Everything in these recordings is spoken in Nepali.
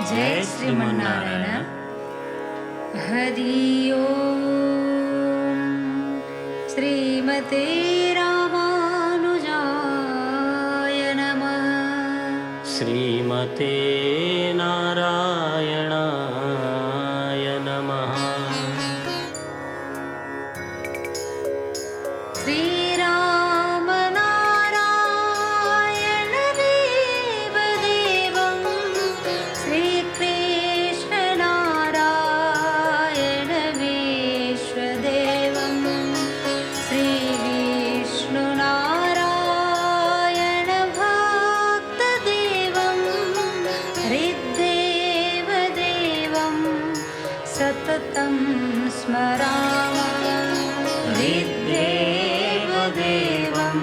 जय श्रीमन्नारायण। हरि ओम। श्रीमते रामानुजाय नमः। श्रीमते नारायणाय नमः। श्रीराम नारायण देव देवं श्रीकृष्ण नारायण विश्वदेवं श्रीविष्णु नारायण भक्तदेवं हृद्देव देवं सततं स्मरामः। हृद्देव देवं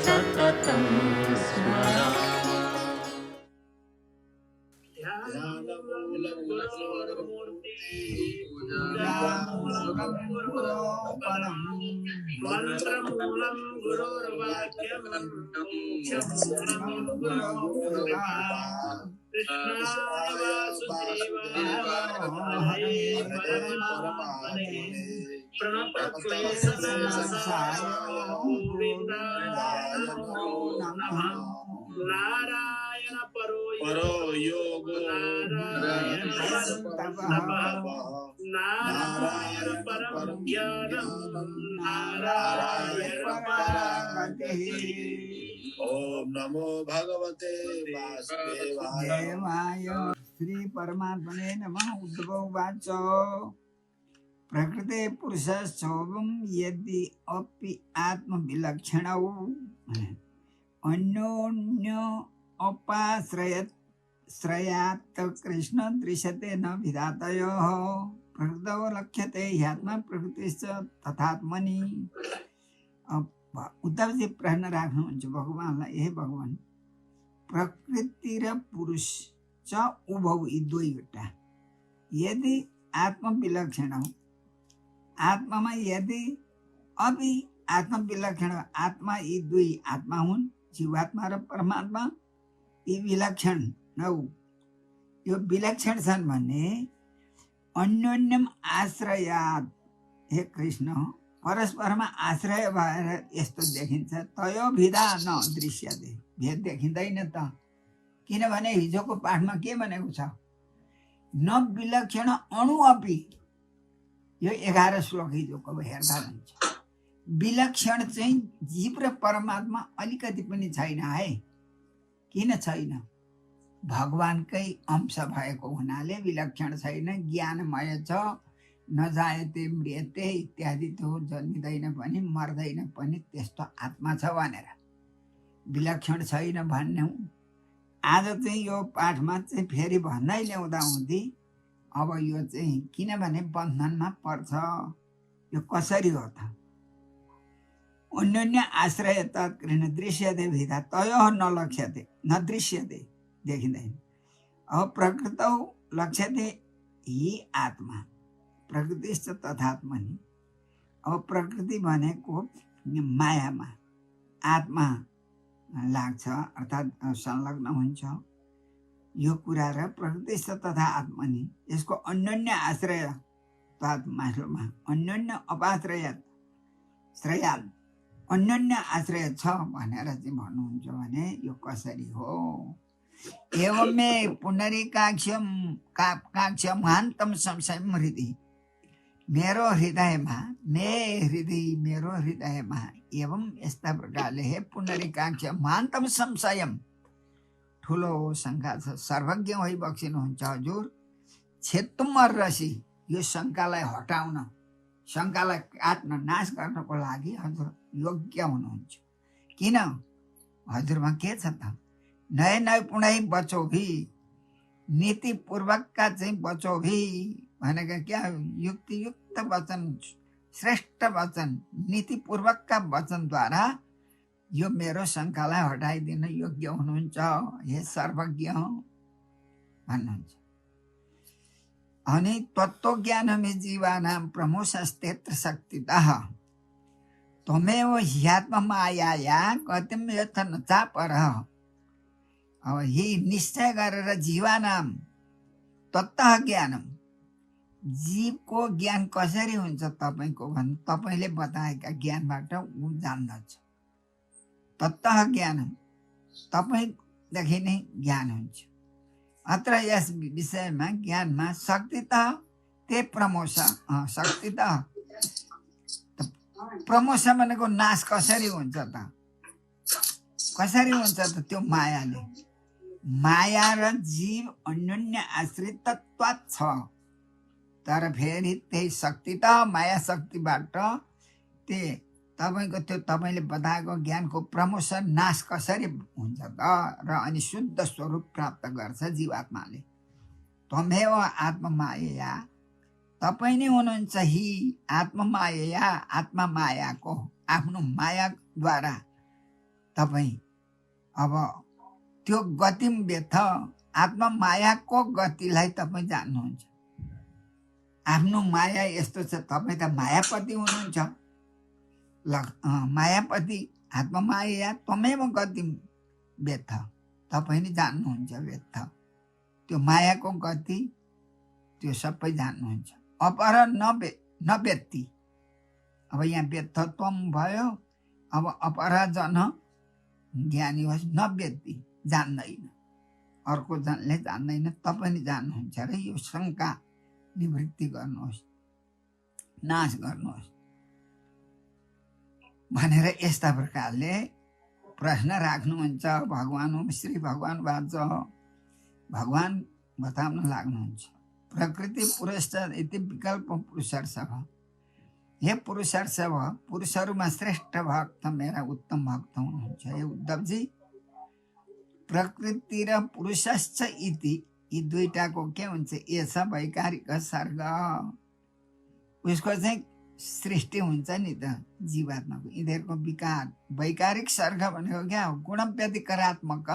सततं स्मरामः। मंत्रमूलं गुरोर्वाक्यं कृष्णाय वासुदेवाय परमात्मने प्रणतक्लेशनाशाय गोविन्दाय नमो नमः। नारायण परो योगो नारायण परं तपः नारायण परं ज्ञानं नारायण परागतिः। ओम नमो भगवते वासुदेवाय। श्री परमात्मने नमः। उद्भववाच प्रकृते पुरुषशोभं यदि अपि आत्मविलक्षणौ अन्योन्य अपाश्रयात् कृष्ण दृश्यते न विधातयोः। प्रकृतौ लक्ष्यते ह्यात्मा प्रकृतिश्च तथात्मनि। उद्धव जी प्रश्न राख्नुहुन्छ भगवानलाई, हे भगवान, प्रकृति र पुरुष च उभौ यी दुईवटा यदि आत्मविलक्षण हो, आत्मामा यदि अभी आत्मविलक्षण आत्मा यी दुई आत्मा हुन्, जीवात्मा र परमात्मा यी विलक्षण नौ, यो विलक्षण छन् भने अन्योन्यम आश्रयात्, हे कृष्ण, परस्परमा आश्रय भएर यस्तो देखिन्छ। तयो भिदा न दृश्यते, भेद देखिँदैन त। किनभने हिजोको पाठमा के भनेको छ, न विलक्षण अणु अपि। यो 11 श्लोक हिजोको हेर्दा हुन्छ। विलक्षण चाहिँ जीव र परमात्मा अलिकति पनि छैन है। किन छैन? भगवानकै अंश भएको हुनाले विलक्षण छैन। ज्ञानमय छ, नजायते मृत्यते इत्यादि, त्यो जन्मिँदैन पनि मर्दैन पनि, त्यस्तो आत्मा छ भनेर विलक्षण छैन भन्ने। आज चाहिँ यो पाठमा चाहिँ फेरि भन्दै ल्याउँदा हुँदी अब यो चाहिँ किनभने बन्धनमा पर्छ। यो कसरी हो त? अन्योन्य आश्रय तत्कृष्ण दृश्यते भिदा तयो न लक्ष्यते न दृश्यते, देखिँदैन। अब प्रकृतौ लक्ष्यते हि आत्मा प्रकृतिश्च तथात्मनि। अब प्रकृति भनेको मायामा आत्मा लाग्छ, अर्थात् संलग्न हुन्छ यो कुरा र प्रकृतिश्च तथा आत्मनि। यसको अन्योन्य आश्रय मासुमा अन्योन्य अपाश्रयात् श्रयात् अन्योन्य आश्रय छ भनेर चाहिँ भन्नुहुन्छ भने यो कसरी हो? एवमे पुनरिकाक्ष्यम महान्तम संशयम हृदि, मेरो हृदयमा मेरो हृदयमा एवं यस्ता प्रकारले हे पुनरिकाक्ष्य महान्तम संशयम, ठुलो शङ्का छ। सर्वज्ञ भइबक्सिनुहुन्छ हजुर। छेत्तुम अर्रसी, यो शङ्कालाई हटाउन, शङ्कालाई काट्न, नाश गर्नको लागि हजुर योग्य हुनुहुन्छ। किन? हजुरमा के छ त? नय नय पुणै बचो भी, नीतिपूर्वकका चाहिँ बचो भी भनेको क्या? युक्तियुक्त वचन, श्रेष्ठ वचन, नीतिपूर्वकका वचनद्वारा यो मेरो शङ्कालाई हटाइदिन योग्य हुनुहुन्छ हे सर्वज्ञ भन्नुहुन्छ। अनि तत्त्वज्ञानमे जीवानां प्रमोशस्तेत्र शक्तितः त्वमेव ह्यात्ममायाया गतिं यथ न चापरः। अब यही निश्चय गरेर जीवानाम तत्तः ज्ञानम, जीवको ज्ञान कसरी हुन्छ तपाईँको भन्नु तपाईँले बताएका ज्ञानबाट ऊ जान्दछ। तत्तः ज्ञानम, तपाईँदेखि नै ज्ञान हुन्छ। अत्र यस विषयमा ज्ञानमा शक्तितः ते प्रमोष, शक्तितः प्रमोष भनेको नाश कसरी हुन्छ त? कसरी हुन्छ त? त्यो मायाले, माया र जीव अन्योन्य आश्रित तत्त्वात् छ। तर फेरि त्यही शक्ति त माया शक्तिबाट ते तपाईँको त्यो तपाईँले बताएको ज्ञानको प्रमोशन नाश कसरी हुन्छ त? र अनि शुद्ध स्वरूप प्राप्त गर्छ जीवात्माले। त्वमेव आत्ममाया, तपाईँ नै हुनुहुन्छ हि आत्ममाया, आत्मा मायाको आफ्नो मायाद्वारा तपाईँ अब त्यो गति व्यथ आत्मा मायाको गतिलाई तपाईँ जान्नुहुन्छ। आफ्नो माया यस्तो छ, तपाईँ त मायापति हुनुहुन्छ। मायापति आत्ममाया त्वमेव गति व्यथ, तपाईँ नै जान्नुहुन्छ व्यथ, त्यो मायाको गति त्यो सबै जान्नुहुन्छ। अपर न व्यक्ति, अब यहाँ व्यर्थत्वम भयो। अब अपरा जन ज्ञानी होस्, न व्यक्ति जान्दैन, अर्को जनले जान्दैन, तपाईले जान्नुहुन्छ र यो शङ्का निवृत्ति गर्नुहोस्, नाश गर्नुहोस् भनेर यस्ता प्रकारले प्रश्न राख्नुहुन्छ। भगवान श्री भगवान वाच भगवान बताउन लाग्नुहुन्छ। प्रकृति पुरुषार्थ इति विकल्प पुरुषार्थ। हे पुरुषार्थ, पुरुषहरूमा श्रेष्ठ भक्त मेरा उत्तम भक्त हुनुहुन्छ। हे उद्धवजी, प्रकृति र पुरुषश्च इति यी दुईटाको के हुन्छ? यस वैकारिक सर्ग, उसको चाहिँ सृष्टि हुन्छ नि त जीवात्माको। यिनीहरूको विकार वैकारिक सर्ग भनेको क्या हो? गुण व्यतिकरात्मक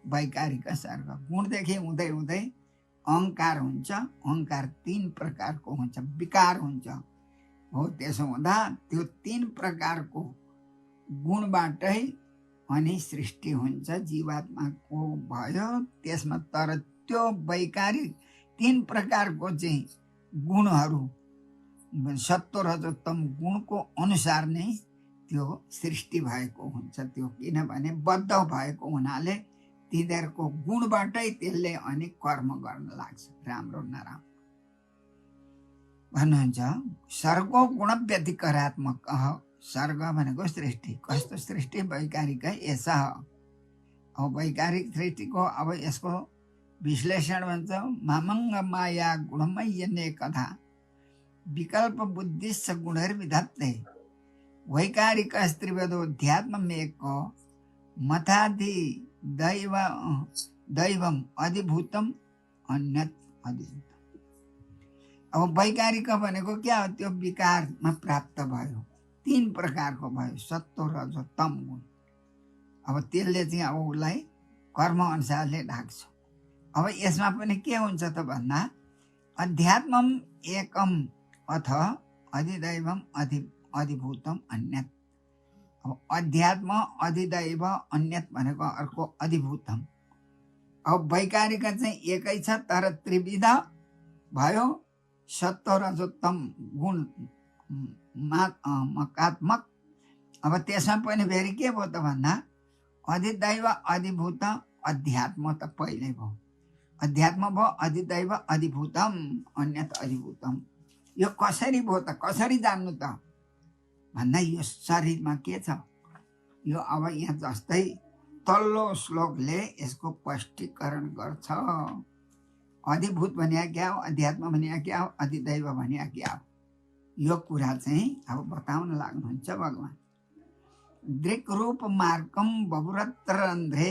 वैकारिक सर्ग। गुणदेखि हुँदै हुँदै अहङ्कार हुन्छ। अहङ्कार 3 प्रकारको हुन्छ, विकार हुन्छ हो। त्यसो हुँदा त्यो 3 प्रकारको गुणबाटै अनि सृष्टि हुन्छ जीवात्माको भयो। त्यसमा तर त्यो वैकारिक 3 प्रकारको चाहिँ गुणहरू सत्व रजोत्तम गुणको अनुसार नै त्यो सृष्टि भएको हुन्छ। त्यो किनभने बद्ध भएको हुनाले तिनीहरूको गुणबाटै त्यसले अनि कर्म गर्न लाग्छ, राम्रो नराम्रो भन्नुहुन्छ। सर्गो गुण व्यतिकरात्मक। सर्ग भनेको सृष्टि। कस्तो सृष्टि? वैकारिक यसा। अब वैकारिक सृष्टिको अब यसको विश्लेषण भन्छ। मामङ्ग माया गुणमय कथा विकल्प बुद्धिश्च गुणैर्विधत्ते वैकारिक स्त्रीवदोध्यात्ममेक मथाधि दैवम अधिभूतम अन्यत अधिभूतम। अब वैकारिक भनेको क्या हो? त्यो विकारमा प्राप्त भयो, 3 प्रकारको भयो, सत्व रजो तम गुण। अब त्यसले चाहिँ अब उसलाई कर्म अनुसारले ढाक्छ। अब यसमा पनि के हुन्छ त भन्दा अध्यात्मम एकम अथ अधिदैवम अधिभूतम अन्यत। अब अध्यात्म अधिदैव अन्यत भनेको अर्को अधिभूतम। अब वैकारिक चाहिँ एकै छ तर त्रिविध भयो, सत्व रजोत्तम गुण मकात्मक। अब त्यसमा पनि फेरि के भयो त भन्दा अधिदैव अधिभूत अध्यात्म त पहिल्यै भयो। अध्यात्म भयो, अधिदैव अधिभूतम अन्यत अधिभूतम। यो कसरी भयो त? कसरी जान्नु त भन्दा यो शरीरमा के छ? यो अब यहाँ जस्तै तल्लो श्लोकले यसको स्पष्टीकरण गर्छ। अधिभूत भनिया क्या हो? अध्यात्म भनिया क्या हो? अधिदैव भनिया क्या हो? यो कुरा चाहिँ अब बताउन लाग्नुहुन्छ भगवान। दृक् रूप मार्गम बबुरत्ररन्ध्रे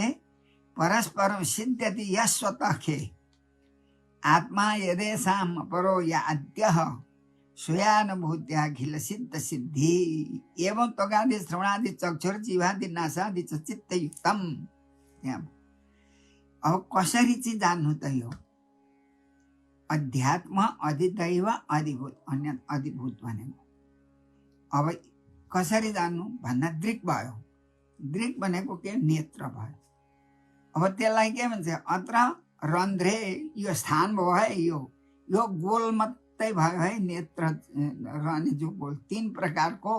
परस्परं सिद्ध्यति यस्वतः खे आत्मा यदेषाम् अपरो याद्यः स्वयानुभूत्या अखिल सिद्ध सिद्धि एवं त्वगादि श्रवणादि चक्षुर जीवादि नासादि च चित्तयुक्तम। अब कसरी चाहिँ जान्नु त? यो अध्यात्म अधिदैव अधिभूत अन्य अधिभूत भनेको अब कसरी जान्नु भन्दा दृक् भयो। दृक् भनेको के? नेत्र भयो। अब त्यसलाई के भन्छ? अत्र रन्ध्रे यो स्थान भयो है, यो गोल मात्रै भयो है। नेत्र रहने जो गोल, 3 प्रकारको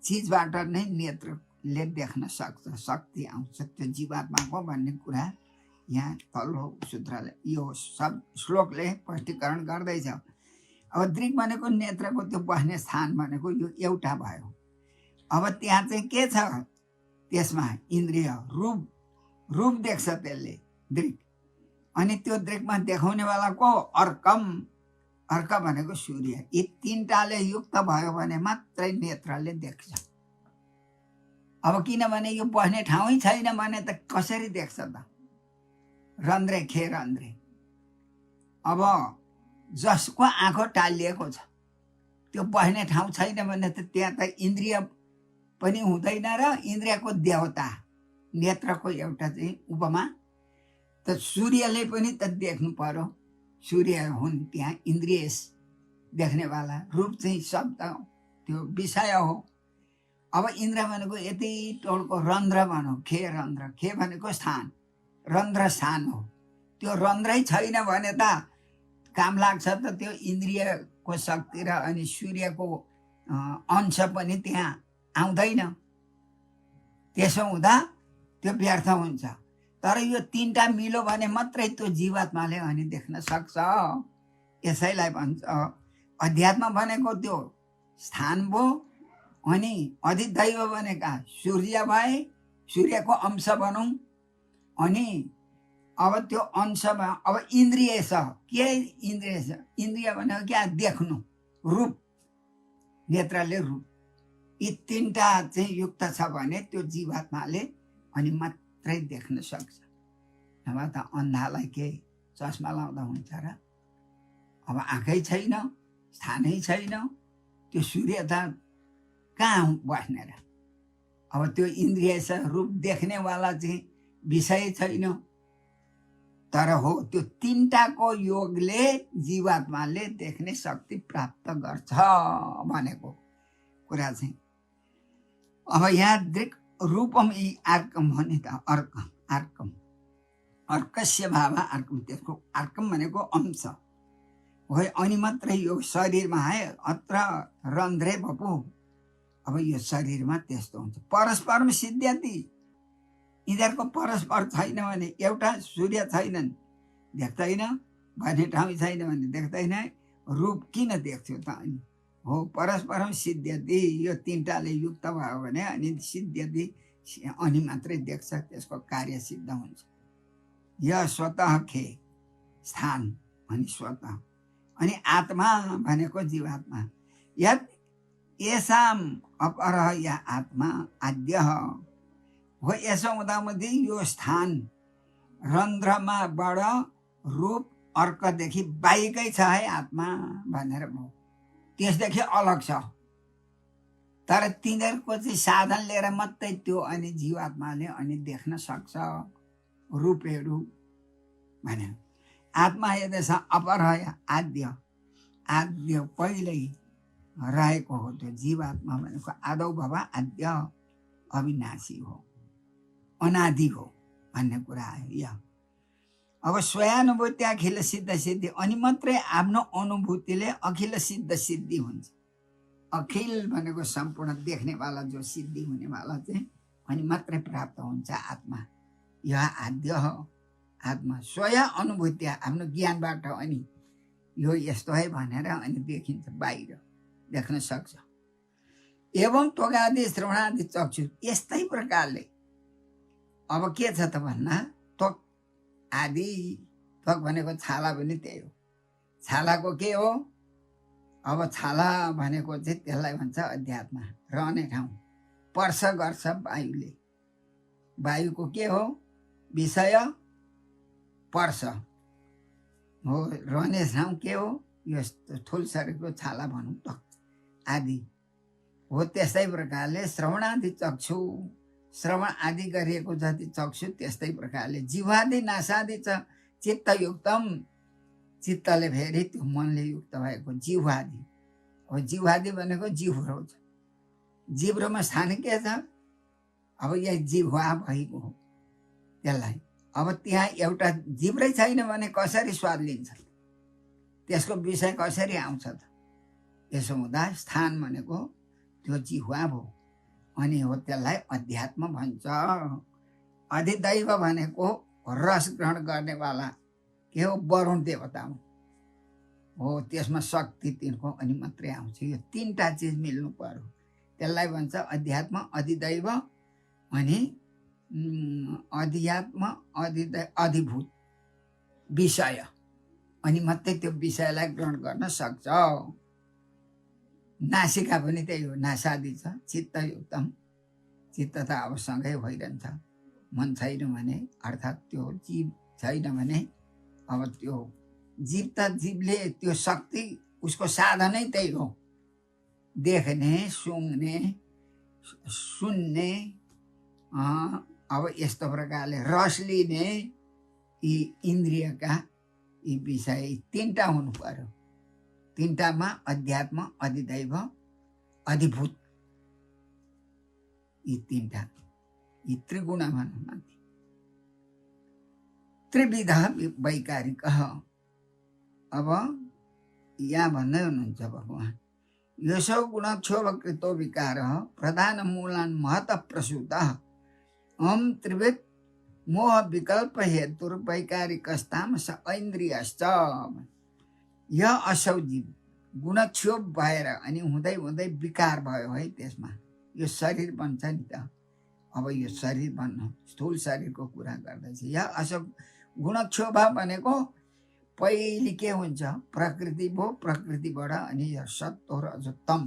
चिजबाट नै नेत्रले देख्न सक्छ, शक्ति आउँछ त्यो जीवात्माको भन्ने कुरा यहाँ तल्लो सूत्रले यो सब श्लोकले स्पष्टीकरण गर्दैछ। अब दृक् भनेको नेत्रको त्यो बस्ने स्थान भनेको यो एउटा भयो। अब त्यहाँ चाहिँ के छ, त्यसमा इन्द्रिय रूप देख्छ त्यसले, दृक्। अनि त्यो दृक्मा देखाउनेवाला को, अर्कम। अर्क भनेको सूर्य। यी 3टाले युक्त भयो भने मात्रै नेत्रले देख्छ। अब किनभने यो बस्ने ठाउँै छैन भने त कसरी देख्छ त? रन्ध्रे खे रन्ध्रे। अब जसको आँखो टालिएको छ त्यो बस्ने ठाउँ छैन भने त त्यहाँ त इन्द्रिय पनि हुँदैन र इन्द्रियको देवता नेत्रको एउटा चाहिँ उपमा त सूर्यले पनि त देख्नु पर्यो। सूर्य हुन् त्यहाँ इन्द्रिय देख्नेवाला, रूप चाहिँ शब्द त्यो विषय हो। अब इन्द्र भनेको यति टोलको रन्ध्र भनौँ, खे रन्ध्र। खे भनेको स्थान, रन्ध्र स्थान हो। त्यो रन्ध्रै छैन भने त काम लाग्छ त त्यो इन्द्रियको शक्ति र अनि सूर्यको अंश पनि त्यहाँ आउँदैन। त्यसो हुँदा त्यो व्यर्थ हुन्छ। तर यो 3टा मिल्यो भने मात्रै त्यो जीवात्माले अनि देख्न सक्छ। यसैलाई भन्छ अध्यात्म भनेको त्यो स्थान भयो। अनि अधिदैव भनेका सूर्य भए, सूर्यको अंश भनौँ। अनि अब त्यो अंशमा अब इन्द्रिय छ। के इन्द्रिय छ? इन्द्रिय भनेको क्या? देख्नु, रूप, नेत्रले रूप। यी 3टा चाहिँ युक्त छ भने त्यो जीवात्माले अनि मात्रै देख्न सक्छ। नभए त अन्धालाई के चस्मा लाउँदा हुन्छ र? अब आँखै छैन, स्थानै छैन, त्यो सूर्य त कहाँ बस्ने र? अब त्यो इन्द्रिय छ, रूप देख्नेवाला चाहिँ विषय छैन। तर हो त्यो 3टाको योगले जीवात्माले देख्ने शक्ति प्राप्त गर्छ भनेको कुरा चाहिँ। अब यहाँ दृक् रूपम इ आर्कम भने त अर्कम अर्कस्य भाव अर्कम। त्यसको अर्कम भनेको अंश हो। अनि मात्रै यो शरीरमा है, अत्र रन्ध्रे बपु। अब यो शरीरमा त्यस्तो हुन्छ। परस्परम सिद्ध्यति। यिनीहरूको परस्पर छैन भने, एउटा सूर्य छैनन् देख्दैन, भन्ने ठाउँ छैन भने देख्दैन, रूप किन देख्थ्यो त? अनि हो परस्परम सिद्ध्यति। यो 3टाले युक्त भयो भने अनि सिद्ध्यति, अनि मात्रै देख्छ, त्यसको कार्य सिद्ध हुन्छ। यो स्वतः खे स्थान अनि स्वतः। अनि आत्मा भनेको जीवात्मा। यत् येषाम् अपरः या आत्मा आद्यः हो। यसो हुँदामध्ये यो स्थान रन्ध्रमा बड रूप अर्कदेखि बाहिकै छ है आत्मा भनेर भयो। त्यसदेखि अलग छ। तर तिनीहरूको चाहिँ साधन लिएर मात्रै त्यो अनि जीवात्माले अनि देख्न सक्छ रूपहरू भने। आत्मा यदि अपरह आद्य, आद्य पहिल्यै रहेको हो त्यो जीवात्मा भनेको। आदौ भव आद्य, अविनाशी हो, अनादि हो भन्ने कुरा आयो यहाँ। अब स्वयानुभूति अखिल सिद्ध सिद्धि। अनि मात्रै आफ्नो अनुभूतिले अखिल सिद्ध सिद्धि हुन्छ। अखिल भनेको सम्पूर्ण देख्नेवाला जो सिद्धि हुनेवाला चाहिँ अनि मात्रै प्राप्त हुन्छ आत्मा। यह आद्य हो आत्मा। स्वयं अनुभूति आफ्नो ज्ञानबाट अनि यो यस्तो है भनेर अनि देखिन्छ, बाहिर देख्न सक्छ। एवं त्वगादि श्रवणादि चक्षु। यस्तै प्रकारले अब के छ त भन्दा, त्वक आदि, त्वक भनेको छाला पनि त्यही हो। छालाको के हो? अब छाला भनेको चाहिँ त्यसलाई भन्छ अध्यात्म, रहने ठाउँ। स्पर्श गर्छ वायुले। वायुको के हो? विषय स्पर्श हो। रहने ठाउँ के हो? यस्तो ठुल शरीरको छाला भनौँ त आदि हो। त्यस्तै प्रकारले श्रवणादि चक्षु, श्रवण आदि गरिएको जति चक्षु त्यस्तै प्रकारले जिह्वादि नासादि च चित्तयुक्तम। चित्तले फेरि त्यो मनले युक्त भएको जिह्वादि हो। जिह्वादि भनेको जिह्रो छ। जिब्रोमा स्थान के छ? अब यही जिह्वा भएको हो त्यसलाई। अब त्यहाँ एउटा जिब्रै छैन भने कसरी स्वाद लिन्छ, त्यसको विषय कसरी आउँछ त? यसो हुँदा स्थान भनेको त्यो जिह्वा भयो, अनि हो त्यसलाई अध्यात्म भन्छ। अधिदैव भनेको रस ग्रहण गर्नेवाला के हो, वरुण देवता हो, त्यसमा शक्ति तिनको अनि मात्रै आउँछ। यो तीनटा चिज मिल्नु पर्यो, त्यसलाई भन्छ अध्यात्म, अधिदैव अनि अध्यात्म, अधिभूत विषय, अनि मात्रै त्यो विषयलाई ग्रहण गर्न सक्छ। नासिका पनि त्यही हो, नासादि छ, चित्तयुक्तम, चित्त त अब सँगै भइरहन्छ, मन छैन भने अर्थात् त्यो जीव छैन भने अब त्यो जीव त जीवले त्यो शक्ति उसको साधनै त्यही हो, देख्ने, सुन्ने, अब यस्तो प्रकारले रस लिने, यी इन्द्रियका यी विषय तीनटा हुनु पर्यो। तीनटामा अध्यात्म, अधिदैव, अधिभूत, यी तीनटा, यी त्रिगुण भनौँ माथि। त्रिविध वैकारिक। अब यहाँ भन्दै हुनुहुन्छ भगवान्, यसो गुणक्षोभकृतो विकारः प्रधान मूलान् महतः प्रसूतः अहं त्रिविध मोह विकल्प हेतुर्वैकारिकस्तामस ऐन्द्रियश्च। यह असौ जीव गुणक्षोभ भएर अनि हुँदै हुँदै विकार भयो है, त्यसमा यो शरीर बन्छ नि त। अब यो शरीर बन्न, स्थूल शरीरको कुरा गर्दैछ। यह असौ गुणक्षोभ भनेको पहिले के हुन्छ, प्रकृति भयो, प्रकृतिबाट अनि यो सत्व र तम,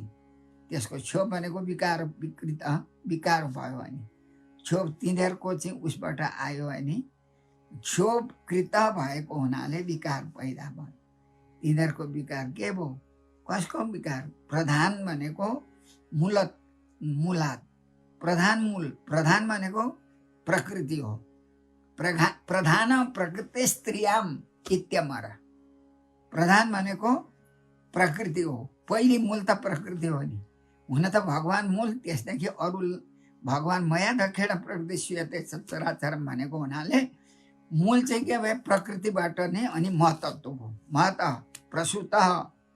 त्यसको क्षोभ भनेको विकार, विकृत विकार भयो। अनि क्षोभ तिनीहरूको चाहिँ उसबाट आयो, अनि क्षोभकृत भएको हुनाले विकार पैदा भयो। तिनीहरूको विकार के भयो, कसको विकार? प्रधान भनेको मूलात, प्रधान मूल, प्रधान भनेको प्रकृति हो। प्रधान प्रकृति स्त्रियाम इत्यमर, प्रधान भनेको प्रकृति हो, पहिली मूल त प्रकृति हो नि। हुन त भगवान् मूल, त्यसदेखि अरू भगवान् मया दक्षिण प्रकृति श्वेते चराचरम भनेको हुनाले मूल चाहिँ के भयो, प्रकृतिबाट नै अनि महतत्व हो, महत प्रसूत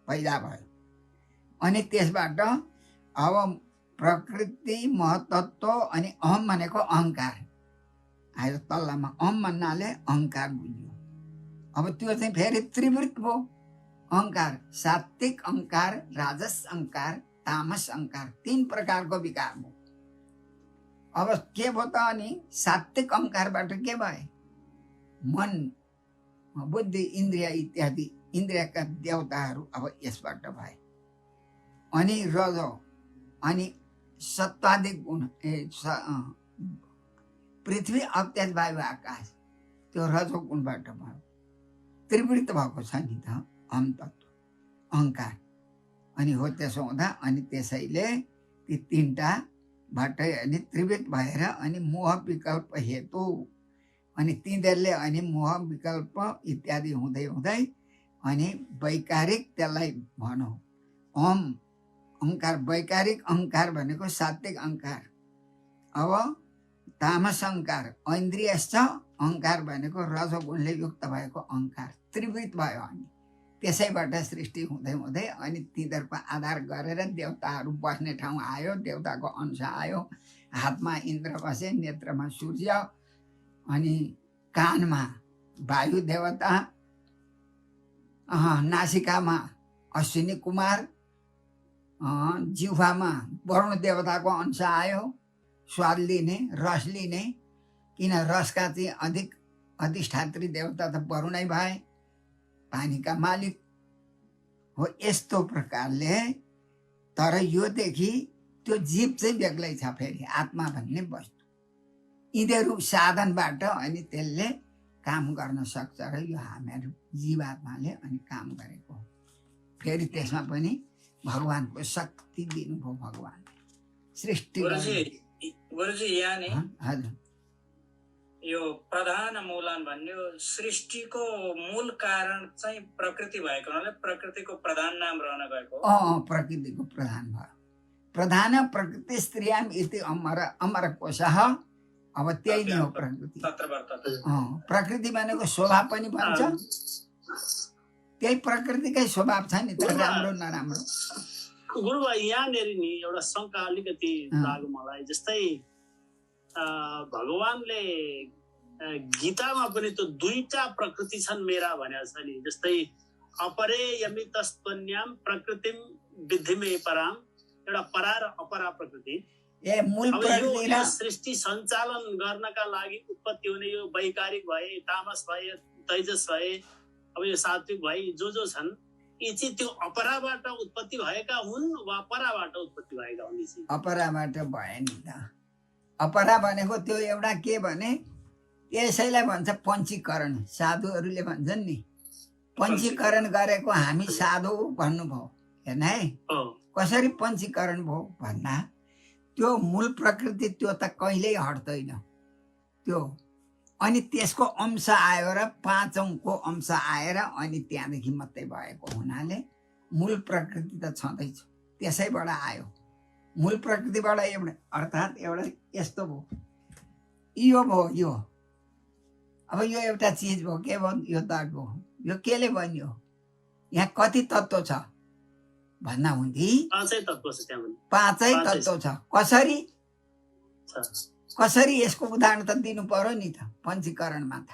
पैदा भयो। अनि त्यसबाट अब प्रकृति, महतत्व अनि अहम भनेको अहङ्कार आयो तल्लामा। अहम भन्नाले अहङ्कार बुझ्यो। अब त्यो चाहिँ फेरि त्रिवृत्त भयो अहङ्कार, सात्विक अहङ्कार, राजस अहङ्कार, तामस अहङ्कार, तीन प्रकारको विकार भयो। अब के भयो त, अनि सात्विक अहङ्कारबाट के भए, मन, बुद्धि, इन्द्रिय इत्यादि इन्द्रियका देवताहरू अब यसबाट भए। अनि रजो अनि सत्वादिक गुण, पृथ्वी, अत्यज, वायु, आकाश, त्यो रजो गुणबाट भयो। त्रिवृत्त भएको छ नि त अहम तत्त्व, अहङ्कार। अनि हो त्यसो हुँदा अनि त्यसैले ती तीनटाबाटै अनि त्रिवृत्त भएर अनि मोह विकल्प हेतु, अनि तिनीहरूले अनि मोह विकल्प इत्यादि हुँदै हुँदै अनि वैकारिक, त्यसलाई भनौँ अहम अहङ्कार, वैकारिक अहङ्कार भनेको सात्विक अहङ्कार। अब तामस अहङ्कार, ऐन्द्रियश्च अहङ्कार भनेको रजोगुणले युक्त भएको अहङ्कार, त्रिवृत्त भयो। अनि त्यसैबाट सृष्टि हुँदै हुँदै अनि तिनीहरूको आधार गरेर देवताहरू बस्ने ठाउँ आयो, देवताको अंश आयो। हातमा इन्द्र बसे, नेत्रमा सूर्य, अनि कानमा वायु देवता, नासिकामा अश्विनी कुमार, जिह्वामा वरुण देवताको अंश आयो, स्वाद लिने, रस लिने। किन रसका चाहिँ अधिक अधिष्ठात्री देवता त वरुणै भए, पानीका मालिक हो। यस्तो प्रकारले, तर योदेखि त्यो जीव चाहिँ बेग्लै छ, फेरि आत्मा भन्ने वस्तु। यिनीहरू साधनबाट अनि त्यसले काम गर्न सक्छ र यो हामीहरू जीवात्माले अनि काम गरेको हो। फेरि त्यसमा पनि भगवानको शक्ति दिनुभयो भगवानले सृष्टि। गुरुजी यहाँ नि हजुर, यो प्रधान मूलान भन्यो, सृष्टिको मूल कारण चाहिँ प्रकृति भएको हुनाले प्रकृतिको प्रधान नाम रहन गएको हो। प्रकृतिको प्रधान भयो। प्रधान प्रकृति स्त्रियाम इति अमर अमर कोशः अब त्यही नै हो प्रकृति। तत्र वर्तते। प्रकृति भनेको स्वभाव पनि भन्छ, त्यही प्रकृतिकै स्वभाव छ नि त, राम्रो नराम्रो। गुरुबा यहाँनिर नि एउटा शङ्का अलिकति लाग्यो मलाई। जस्तै भगवानले गीतामा पनि त दुईटा प्रकृति छन् मेरा भनेको छ नि। जस्तै अपरे यमितस्त्वन्याम प्रकृतिम विद्धिमे पराम, एउटा परा र अपरा प्रकृति। मूल अब प्रकृति यो सृष्टि सञ्चालन गर्नका लागि उत्पत्ति हुने यो वैकारिक भए, तामस भए, तैजस भए, अब यो सात्विक भए, जो छन् यी चाहिँ त्यो अपराबाट उत्पत्ति भएका हुन् वा पराबाट उत्पत्ति भएका हुन्? अपराबाट भए नि त। अपरा भनेको त्यो एउटा के भने यसैलाई भन्छ पञ्चीकरण। साधुहरूले भन्छन् नि पञ्चीकरण गरेको हामी साधु भन्नुभयो। हेर्न है कसरी पञ्चीकरण भयो भन्दा त्यो मूल प्रकृति त्यो त कहिल्यै हट्दैन त्यो। अनि त्यसको अंश आयो र पाँचौँको अंश आएर अनि त्यहाँदेखि मात्रै भएको हुनाले मूल प्रकृति त छँदैछ, त्यसैबाट आयो। मूल प्रकृतिबाट एउटा अर्थात् एउटा यस्तो भयो, यो भयो, यो अब यो एउटा चिज भयो, के भयो, यो दाग भयो, यो केले बन्यो, यहाँ कति तत्त्व छ भन्दा हुँदी पाँचै तत्त्व छ। कसरी यसको उदाहरण त दिनु पर्यो नि त पञ्चीकरणमा त।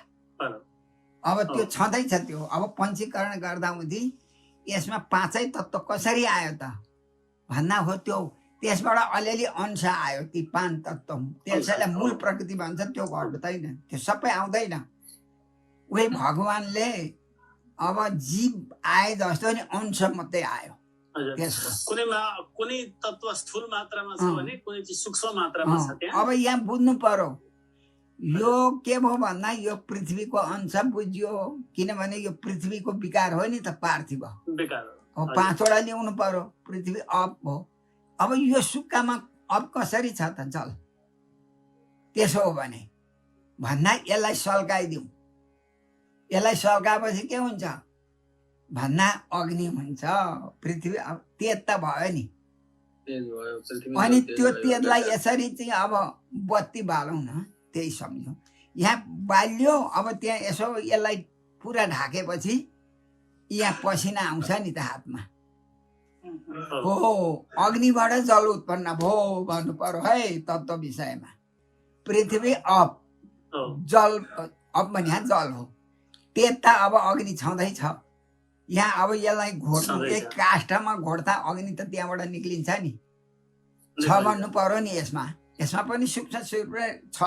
अब त्यो छँदैछ त्यो। अब पञ्चीकरण गर्दा हुँदी यसमा पाँचै तत्त्व कसरी आयो त भन्दा हो त्यो त्यसबाट अलिअलि अंश आयो। ती पाँच तत्त्व त्यसैलाई मूल प्रकृति भन्छ। त्यो घट्दैन, त्यो सबै आउँदैन। उही भगवानले अब जीव आए जस्तो नि अंश मात्रै आयो त्यसको। कुनै तत्त्व स्थूल मात्रामा छ भने कुनै चाहिँ सूक्ष्म मात्रामा छ त्यहाँ। अब यहाँ बुझ्नु पर्यो यो के भयो भन्दा यो पृथ्वीको अंश बुझ्यो, किनभने यो पृथ्वीको विकार हो नि त, पार्थिव विकार हो। पाँचवटा ल्याउनु पर्यो, पृथ्वी अप हो। अब यो सुक्खामा अब कसरी छ त जल? त्यसो हो भने भन्दा यसलाई सल्काइदिउँ। यसलाई सल्काएपछि के हुन्छ भन्दा अग्नि हुन्छ। पृथ्वी अब तेज त भयो नि, अनि त्यो तेजलाई यसरी चाहिँ अब बत्ती बालौँ न, त्यही सम्झौँ। यहाँ बाल्यो, अब त्यहाँ यसो यसलाई पुरा ढाकेपछि यहाँ पसिना आउँछ नि त हातमा। हो अग्निबाट जल उत्पन्न भयो भन्नु पर्यो है तत्त्व विषयमा। पृथ्वी अप, जल अप भने जल हो। तेज त अब अग्नि छँदैछ यहाँ। अब यसलाई घोट्नु, एक काष्ठमा घोट्दा अग्नि त त्यहाँबाट निक्लिन्छ नि, छ भन्नु पर्यो नि। यसमा पनि सूक्ष्म सूर्य छ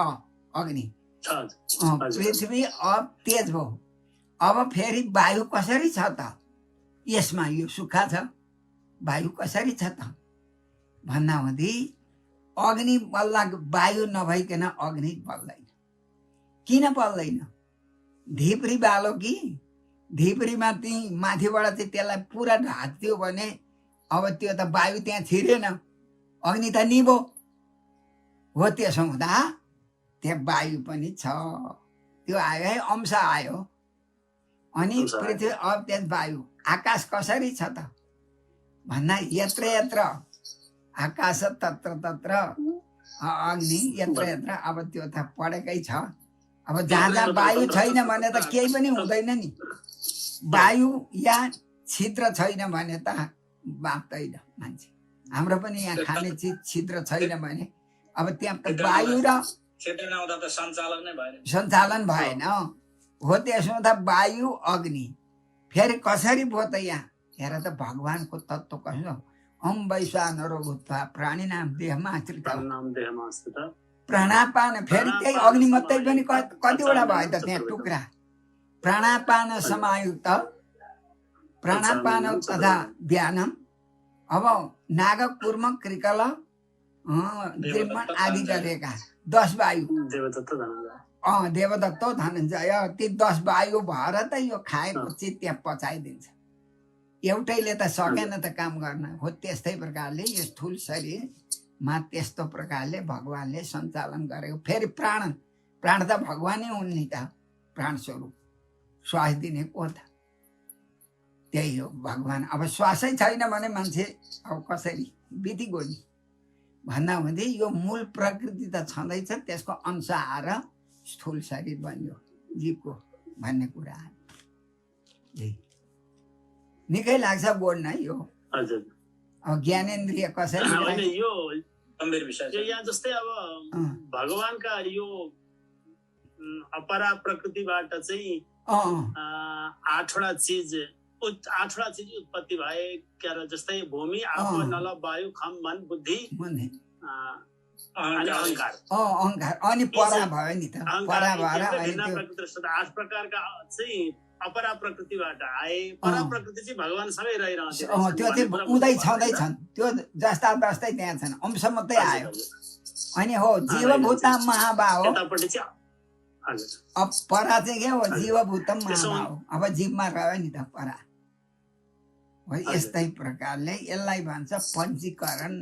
अग्नि। पृथ्वी अब तेज भयो। अब फेरि वायु कसरी छ त यसमा? यो सुक्खा छ, वायु कसरी छ त भन्दा हुँदी अग्नि बल्ला वायु नभइकन अग्नि बल्दैन। किन बल्दैन? धिप्री बालो कि धिप्रीमा त्यही माथिबाट चाहिँ त्यसलाई पुरा ढाक्थ्यो भने अब त्यो त वायु त्यहाँ छिरेन, अग्नि त निभो हो। त्यसो हुँदा त्यहाँ वायु पनि छ, त्यो आयो है, अंश आयो। अनि पृथ्वी अब त्यस वायु। आकाश कसरी छ त भन्दा यत्र यत्र आकाश तत्र तत्र अग्नि यत्र यत्र। अब त्यो त पढेकै छ। अब जहाँ जहाँ वायु छैन भने त केही पनि हुँदैन नि। वायु या छिद्र छैन भने त बाँच्दैन मान्छे। हाम्रो पनि यहाँ खाने चिज छिद्र छैन भने अब त्यहाँ वायु र सञ्चालन भएन हो। त्यसो हुँदा वायु अग्नि फेरि कसरी भयो त यहाँ? हेर त भगवानको तत्त्व कसो। अम वैश्वानरो भूत्वा प्राणिनाम देहमा आश्रित। प्राणापान फेरि त्यही अग्नि मात्रै पनि कतिवटा भयो त त्यहाँ टुक्रा। प्राणापान समायुक्त, प्राणापान तथा ध्यानम। अब नागकुर्म कृकल द्रिमण आदि गरेका 10 वायु। देवदत्त धनञ्जय, ती 10 वायु भएर त यो खाएपछि त्यहाँ पचाइदिन्छ। एउटैले त सकेन त काम गर्न हो। त्यस्तै प्रकारले यो स्थूल शरीरमा त्यस्तो प्रकारले भगवानले सञ्चालन गरेको। फेरि प्राण त भगवानै हुन् नि त, प्राण स्वरूप। श्वास दिने को त त्यही हो भगवान। अब श्वासै छैन भने मान्छे अब कसरी बिति गयो नि। भन्दा हुँदै यो मूल प्रकृति त छँदैछ, त्यसको अंश आएर स्थूल शरीर बन्यो जीवको भन्ने कुरा निकै लाग्छ बोल्न यो। हजुर अब ज्ञानेन्द्रिय कसरी होइन यो गम्भीर विषय छ। यहाँ जस्तै अब भगवानका यो अपरा प्रकृतिबाट चाहिँ आठवटा चिज उत्पत्ति भए क्या र, जस्तै भूमि, आगो, नल, वायु, खम, मन, बुद्धि अनि अहंकार। अहंकार अनि परा भयो नि त, परा भएर भिन्न प्रकृति 8 प्रकारका चाहिँ अपरा प्रकृतिबाट आए। परा प्रकृति चाहिँ भगवानसँगै रहिरहन्छ। त्यो चाहिँ उदै छँदैछन्, त्यो जस्ता तस्तै त्यहाँ छन्, अंश मात्रै आयो। अनि हो जीवभूतम महाभाव, यतापट्टि चाहिँ अब परा चाहिँ के हो, जीवभूतम महाभाव। अब जीवमा रह्यो नि त परा। यस्तै प्रकारले यसलाई भन्छ पञ्चीकरण।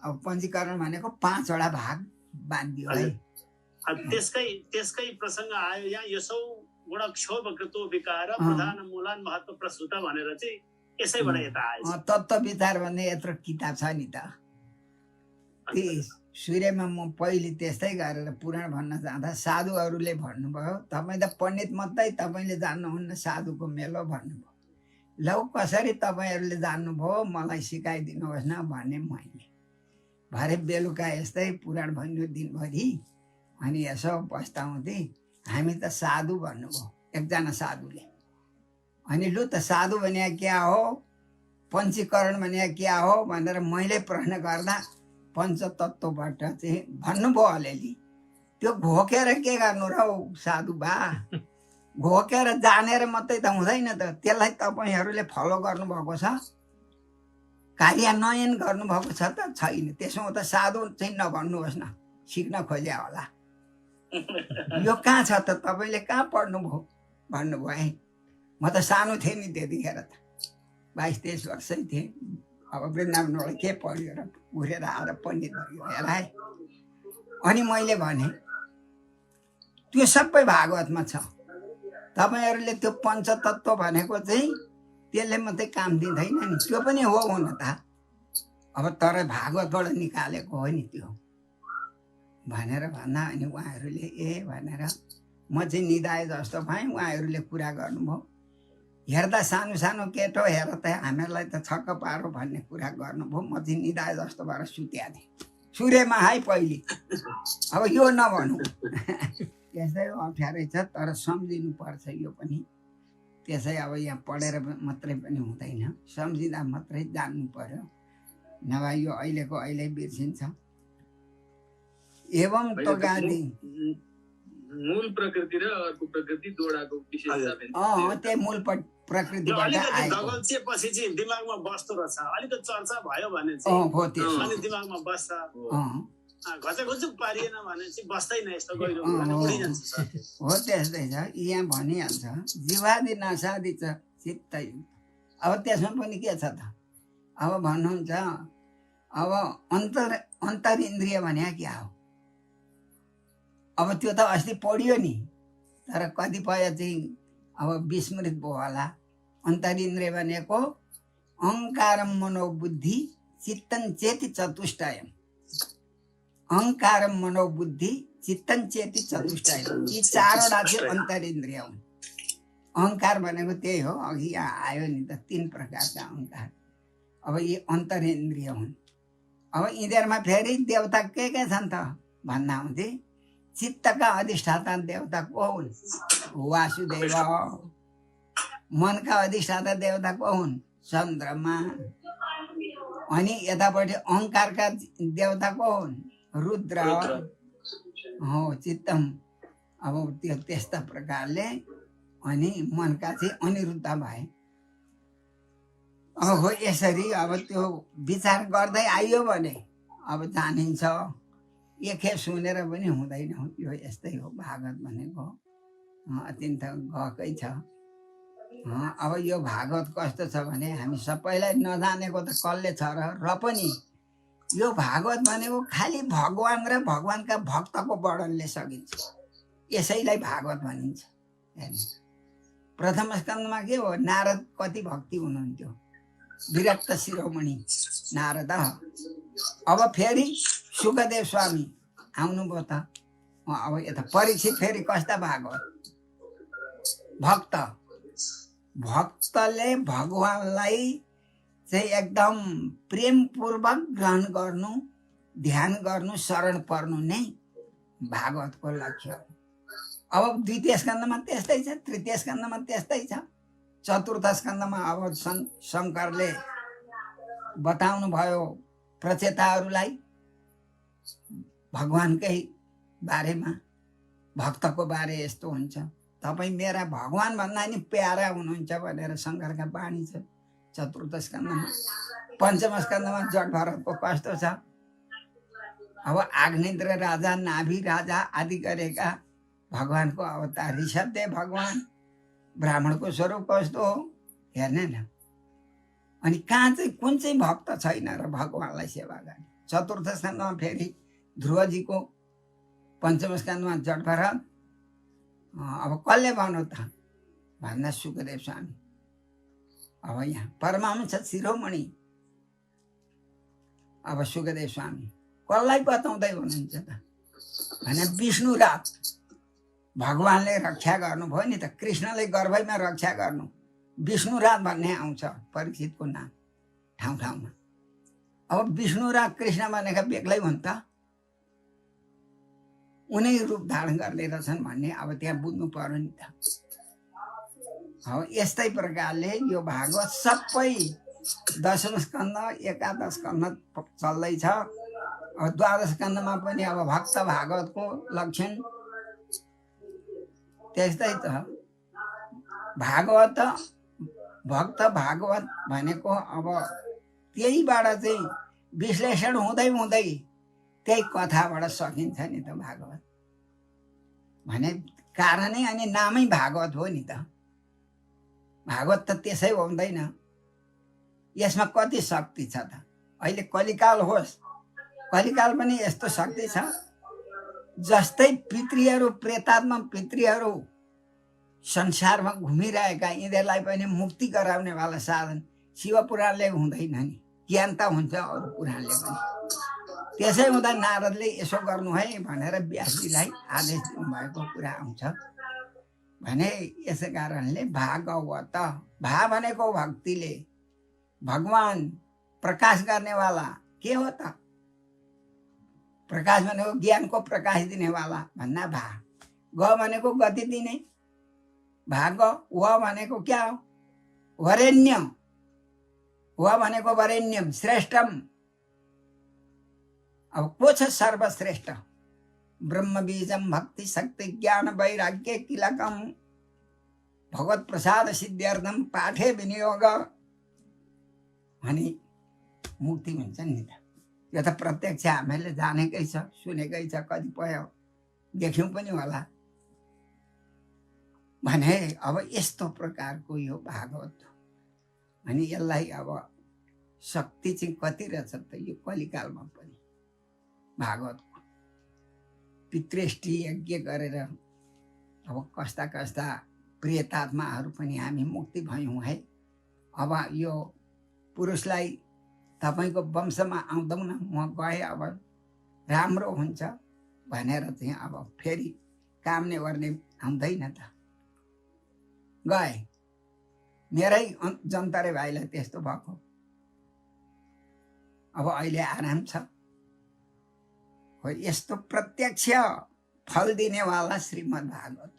अब पञ्चीकरण भनेको 5 वटा भाग बाँधियो है। त्यसकै प्रसङ्ग आयो यहाँ, यसो गुण क्षोभ कृतो विकार प्रधान मूलान महत्व प्रसूत भनेर चाहिँ यसैबाट यता आयो। तत्त्व विचार भन्ने यत्रो किताब छ नि त। सूर्यमा म पहिले त्यस्तै गरेर पुराण भन्न जाँदा साधुहरूले भन्नुभयो, तपाईँ त पण्डित मात्रै, तपाईँले जान्नुहुन्न साधुको मेलो भन्नुभयो। लौ कसरी तपाईँहरूले जान्नुभयो, मलाई सिकाइदिनुहोस् न भने मैले भरे बेलुका यस्तै पुराण भन्यो दिनभरि। अनि यसो पस्ताउँदै हामी त साधु भन्नुभयो एकजना साधुले। अनि लु त साधु भने क्या हो, पञ्चीकरण भने क्या हो भनेर मैले प्रश्न गर्दा पञ्चतत्त्वबाट चाहिँ भन्नुभयो अलिअलि। त्यो घोकेर के गर्नु र साधु बा, घोकेर जानेर मात्रै त हुँदैन त, त्यसलाई तपाईँहरूले फलो गर्नुभएको छ, कार्यान्वयन गर्नुभएको छ त छैन। त्यसो त साधु चाहिँ नभन्नुहोस् न, सिक्न खोज्या होला। यो कहाँ छ त, तपाईँले कहाँ पढ्नुभयो भन्नुभयो है। म त सानो थिएँ नि त्यतिखेर त, 22-23 वर्षै थिएँ। अब वृन्दावनबाट के पढ्यो र उठेर आएर पण्डित भयो हेला है। अनि मैले भने त्यो सबै भागवतमा छ, तपाईँहरूले त्यो पञ्चतत्त्व भनेको चाहिँ त्यसले मात्रै काम दिँदैन नि, त्यो पनि हो हुन त। अब तर भागवतबाट निकालेको हो नि त्यो भनेर भन्दा अनि उहाँहरूले ए भनेर म चाहिँ निदाए जस्तो भएँ। उहाँहरूले कुरा गर्नुभयो, हेर्दा सानो सानो केटो हेर त हामीहरूलाई त छक्क पारो भन्ने कुरा गर्नुभयो। म चाहिँ निदाए जस्तो भएर सुत्या थिएँ सूर्यमा है पहिले। अब यो नभनौँ त्यस्तै अप्ठ्यारै छ, तर सम्झिनु पर्छ यो पनि। त्यसै अब यहाँ पढेर मात्रै पनि हुँदैन, सम्झिँदा मात्रै जान्नु पर्यो, नभए यो अहिलेको अहिले बिर्सिन्छ। एवं तो गाली मूल प्रकृति र अर्को प्रकृति जोडाको विशेषता त्यही मूल प्रकृतिबाट आएको। दगल्चिएपछि चाहिँ दिमागमा बस्दो रहेछ, अलिकति चर्चा भयो भने चाहिँ अनि दिमागमा बस्छ। घचघुचुक पारिएन भने चाहिँ बस्दैन, यस्तो गहिरो उडिजान्छ। हो त्यस्तै छ, यहाँ भनिहाल्छ जीवादि नसादि छ चित्तै। अब त्यसमा पनि के छ त, अब भन्नुहुन्छ अब अन्तरिन्द्रिय भने क्या हो। अब त्यो त अस्ति पढियो नि, तर कतिपय चाहिँ अब विस्मृत भयो होला। अन्तरिन्द्रिय भनेको अहङ्कारम मनोबुद्धि चित्तन चेति चतुष्टयम। अहङ्कारम मनोबुद्धि चित्तन चेति चतुष्टयम, यी 4वटा चाहिँ अन्तरिन्द्रिय हुन्। अहङ्कार भनेको त्यही हो, अघि यहाँ आयो नि त 3 प्रकारका अहङ्कार। अब यी अन्तरिन्द्रिय हुन्। अब यिनीहरूमा फेरि देवता के छन् त भन्दा हुँदै चित्तका अधिष्ठाता देवता को हुन्, वासुदेव। मनका अधिष्ठाता देवता को हुन्, चन्द्रमा। अनि यतापट्टि अहङ्कारका देवता को हुन्, रुद्र। हो चित्तम। अब त्यो त्यस्ता प्रकारले अनि मनका चाहिँ अनिरुद्ध भए। अब हो यसरी अब त्यो विचार गर्दै आइयो भने अब जानिन्छ। एकखेप सुनेर पनि हुँदैन, यो यस्तै हो भागवत भनेको। अत्यन्त गहकै छ। अब यो भागवत कस्तो छ भने हामी सबैलाई नजानेको त कसले छ र पनि यो भागवत भनेको खालि भगवान र भगवानका भक्तको वर्णनले सकिन्छ, यसैलाई भागवत भनिन्छ। प्रथम स्कन्धमा के हो, नारद कति भक्ति हुनुहुन्थ्यो, विरक्त शिरोमणि नारद। अब फेरि सुखदेव स्वामी आउनुभयो त अब यता परीक्षित फेरि कस्ता भागवत भक्त भक्तले भगवानलाई चाहिँ एकदम प्रेमपूर्वक ग्रहण गर्नु ध्यान गर्नु शरण पर्नु नै भागवतको लक्ष्य हो। अब द्वितीय स्कन्धमा त्यस्तै छ, तृतीय स्कन्धमा त्यस्तै छ, चतुर्थ स्कन्धमा अब शङ्करले बताउनु भयो प्रचेताहरूलाई भगवानकै बारेमा, भक्तको बारे यस्तो हुन्छ, तपाईँ मेरा भगवान भन्दा नि प्यारा हुनुहुन्छ भनेर शङ्करका बाणी छ चतुर्थ स्कन्धमा। पञ्चम स्कन्धमा जट भरतको कस्तो छ, अब आग्नेन्द्र राजा नाभि राजा आदि गरेका भगवानको अवतार ऋषभदेव भगवान ब्राह्मणको स्वरूप कस्तो हो हेर्ने न। अनि कहाँ चाहिँ कुन चाहिँ भक्त छैन र भगवानलाई सेवा गर्ने। चतुर्थ स्कन्धमा फेरि ध्रुवजीको, पञ्चम स्कन्धमा जट भरत, अब कसले भन्नु त भन्दा सुखदेव स्वामी। अब यहाँ परमहंस शिरोमणि अब सुखदेव स्वामी कसलाई बताउँदै हुनुहुन्छ त भने विष्णुराज भगवानले रक्षा गर्नुभयो नि त, कृष्णले गर्भैमा रक्षा गर्नु विष्णुराज भन्ने आउँछ परीक्षितको नाम ठाउँ ठाउँमा। अब विष्णुराज कृष्ण भनेका बेग्लै हुन् त, उनै रूप धारण गर्ने रहेछन् भन्ने अब त्यहाँ बुझ्नु पर्यो नि त। अब यस्तै प्रकारले यो भागवत सबै दशम स्कन्ध एकादश स्कन्ध चल्दैछ। अब द्वादश स्कन्धमा पनि अब भक्त भागवतको लक्षण त्यस्तै त। भागवत भक्त भागवत भनेको अब त्यहीबाट चाहिँ विश्लेषण हुँदै हुँदै त्यही कथाबाट सकिन्छ नि त भागवत भने कारणै अनि नामै भागवत हो नि त। भागवत त त्यसै हुँदैन, यसमा कति शक्ति छ त। अहिले कलिकाल होस्, कलिकाल पनि यस्तो शक्ति छ जस्तै पितृहरू प्रेतात्मा पितृहरू संसारमा घुमिरहेका यिनीहरूलाई पनि मुक्ति गराउनेवाला साधन शिवपुराणले हुँदैन नि, ज्ञान त हुन्छ अरू पुराणले पनि। त्यसै हुँदा नारदले यसो गर्नु है भनेर व्यासजीलाई आदेश दिनुभएको कुरा आउँछ भने यसै कारणले भागवत भा भनेको भक्तिले भगवान प्रकाश गर्नेवाला के हो त, प्रकाश भनेको ज्ञानको प्रकाश दिनेवाला भन्दा भा। ग भनेको गति दिने, भाग व भनेको क्या हो वरेण्य, व भनेको वरेण्यम श्रेष्ठम। अब को छ सर्वश्रेष्ठ, ब्रह्म बीजम भक्ति शक्ति ज्ञान वैराग्य किलकम भगवत प्रसाद सिद्ध्यर्थम पाठे विनियोग भने मुक्ति हुन्छ नि त। यो त प्रत्यक्ष हामीले जानेकै छ, सुनेकै छ, कतिपय देख्यौँ पनि होला भने। अब यस्तो प्रकारको यो भागवत अनि यसलाई अब शक्ति चाहिँ कति रहेछ त यो कलिकालमा पनि। भागवतको पितृष्टि यज्ञ गरेर अब कस्ता कस्ता प्रेतात्माहरू पनि हामी मुक्ति भयौँ है। अब यो पुरुषलाई तपाईँको वंशमा आउँदौ न, म गएँ अब राम्रो हुन्छ भनेर चाहिँ अब फेरि कामले गर्ने आउँदैन त। गए मेरै जन्तरे भाइलाई त्यस्तो भएको, अब अहिले आराम छ। हो यस्तो प्रत्यक्ष फल दिनेवाला श्रीमद् भागवत।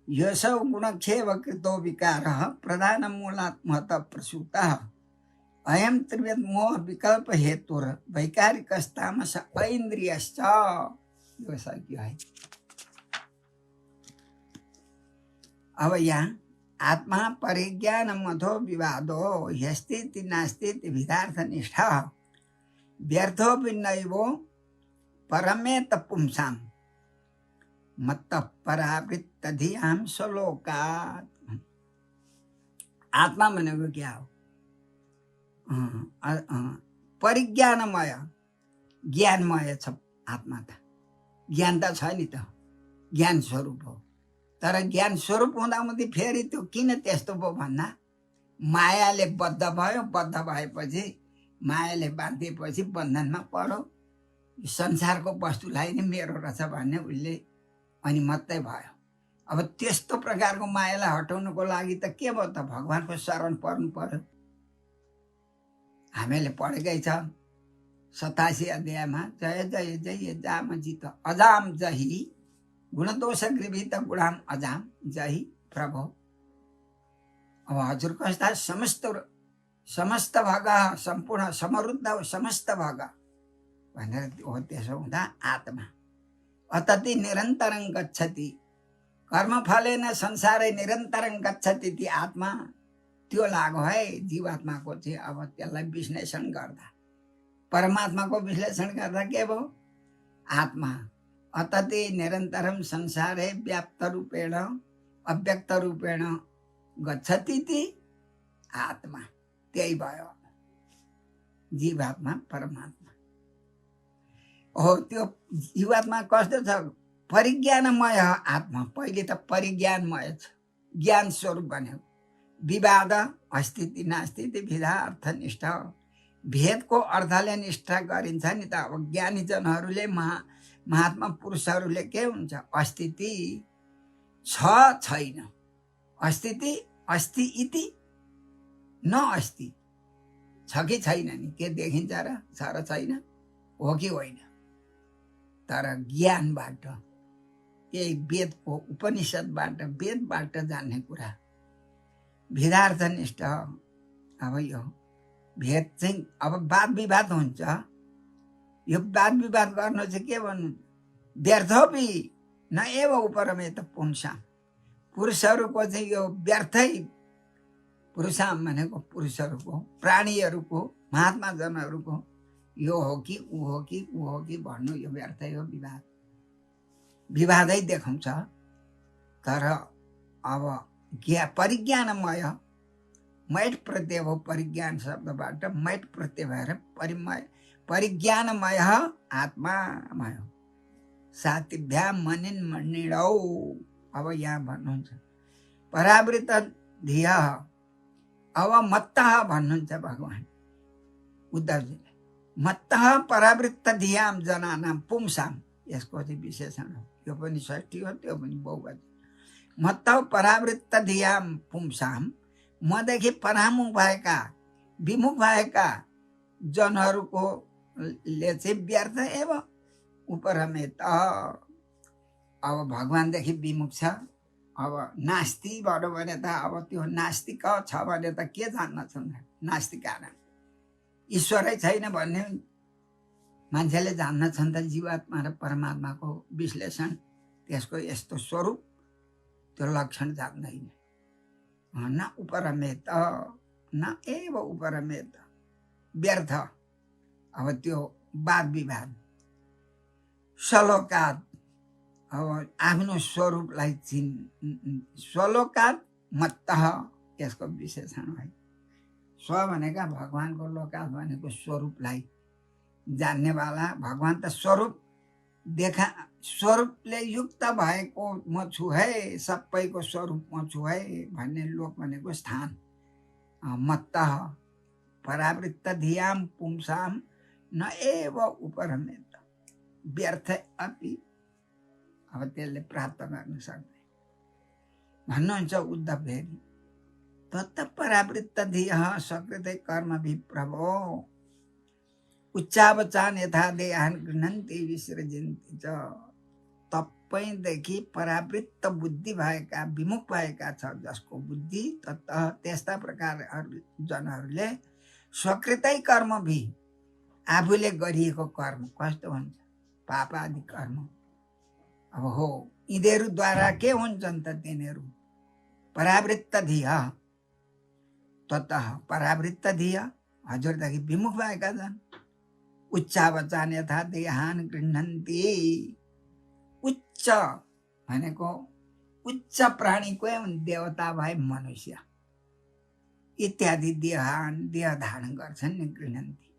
यसौ गुणक्षेप कृतो विकारः प्रधानमूलात्मतः प्रसूतः अयं त्रिवेद मोह विकल्प हेतुर वैकारिकस्तामस ऐन्द्रियश्च। यो सक्यो है। अब यहाँ आत्मा परिज्ञान मथो विवादो ह्यस्ति नास्ति विधार्थ निष्ठा व्यर्थो नैवो परमेत पुंसाम मत्त परावृत्त धियाम श्लोकात्। आत्मा भनेको क्या हो? परिज्ञानमय ज्ञानमय छ आत्मा त। ज्ञान त छ नि त, ज्ञान स्वरूप हो। तर ज्ञान स्वरूप हुँदाहुँदै फेरि त्यो किन त्यस्तो भयो भन्दा मायाले बद्ध भयो, बद्ध भएपछि मायाले बाँधिएपछि बन्धनमा पर्यो। संसारको वस्तुलाई नै मेरो रहेछ भन्ने उसले अनि मात्रै भयो। अब त्यस्तो प्रकारको मायालाई हटाउनको लागि त के भयो त भगवानको शरण पर्नु पर्यो। हामीले पढेकै छ 87 अध्यायमा जय जय जय जाम जित अजाम जही गुणदोष गृभित गुणाम अजाम जही प्रभु। अब हजुर कस्ता समस्त भग सम्पूर्ण समरुद्ध समस्त भग भनेर हो। त्यसो हुँदा आत्मा अतति निरन्तरं गच्छति कर्मफलेन संसारै निरन्तरं गच्छति ती आत्मा। त्यो लाग्यो है जीवात्माको चाहिँ। अब त्यसलाई विश्लेषण गर्दा परमात्माको विश्लेषण गर्दा के भयो? आत्मा अतति निरन्तरं संसारे व्याप्त रूपेण अव्यक्त रूपेण गच्छति ती आत्मा। त्यही भयो जीवात्मा परमात्मा। हो त्यो जीवात्मा कस्तो छ? परिज्ञानमय आत्मा। पहिले त परिज्ञानमय छ, ज्ञान स्वरूप भन्यो। विवाद अस्तित्व नास्तित्व विधा अर्थनिष्ठ। भेदको अर्थले निष्ठा गरिन्छ नि त। अब ज्ञानीजनहरूले महात्मा पुरुषहरूले के हुन्छ? अस्तित्व छ छैन। अस्तित्व अस्ति इति न अस्ति छ कि छैन नि? के देखिन्छ र? छ र छैन हो कि होइन? तर ज्ञानबाट यही वेदको उपनिषदबाट वेदबाट जान्ने कुरा भेदार्थनिष्ठ। अब यो भेद चाहिँ अब वाद विवाद हुन्छ। यो वाद विवाद गर्नु चाहिँ के भन्नु? व्यर्थोपि न एव उपरमेत पुंसाम। पुरुषहरूको चाहिँ यो व्यर्थै। पुरुषाम भनेको पुरुषहरूको, प्राणीहरूको, महात्माजनहरूको यो हो कि ऊ हो कि ऊ हो कि भन्नु यो व्यर्थै हो। विवाद विवादै देखाउँछ। तर अब परिज्ञानमय मैट प्रत्यय हो। परिज्ञान शब्दबाट मैट प्रत्यय भएर परिज्ञानमय आत्मामय सातिभ्या मनिन मणिडौ। अब यहाँ भन्नुहुन्छ परावृत धिय। अब मत्तः भन्नुहुन्छ भगवान् उद्धवजीले। मत्तः परावृत्त धियाम जनानाम पुंसाम। यसको चाहिँ विशेषण हो। यो पनि षष्ठी हो, त्यो पनि बहुवचन। मत्तः परावृत्त धियाम पुंसाम। मदेखि परामुख भएका विमुख भएका जनहरूको ले चाहिँ व्यर्थ एवं उपरमेत। अब भगवानदेखि विमुख छ। अब नास्ति भन्यो भने त अब त्यो नास्तिक छ भने त के जान्नछन्? नास्तिकाना ईश्वरै छैन भन्ने मान्छेले जान्नछन् त जीवात्मा र परमात्माको विश्लेषण। त्यसको यस्तो स्वरूप त्यो लक्षण जान्दैन। न उपरमेत न एव उपरमेत व्यर्थ। अब त्यो वाद विवाद श्लोकात। अब आफ्नो स्वरूपलाई श्लोकात मत्तः यसको विशेषण है। स्व भनेका भगवानको, लोकात भनेको स्वरूपलाई जान्नेवाला। भगवान त स्वरूप देखा, स्वरूपले युक्त भएको म छु है, सबैको स्वरूप म छु है भन्ने लोक भनेको स्थान। मत्तः परावृत्त धियाम पुंसाम न एव उपरमेत व्यर्थ अपि। अब त्यसले प्राप्त गर्न सक्दैन भन्नुहुन्छ उद्धवजी। तत्त परावृत्त धियः सकृते कर्म विप्रभो उच्चावचान यथा देहान गृह्णन्ति विसृजन्ति च। तपाईँदेखि परावृत्त बुद्धि भएका, विमुख भएका छ जसको बुद्धि, ततः त्यस्ता प्रकार जनहरूले सकृतै कर्म भी आफूले गरिएको कर्म कस्तो हुन्छ? पाप आदि कर्म। अब हो यिनीहरूद्वारा के हुन्छन् त? तिनीहरू परावृत्त धिय। ततः परावृत्त धिय हजुरदेखि विमुख भएका छन्। उच्चावचान यथा देहान गृह्णन्ति। उच्च भनेको उच्च प्राणीको देवता भए मनुष्य इत्यादि देह धारण गर्छन् नि, गृह्णन्ति।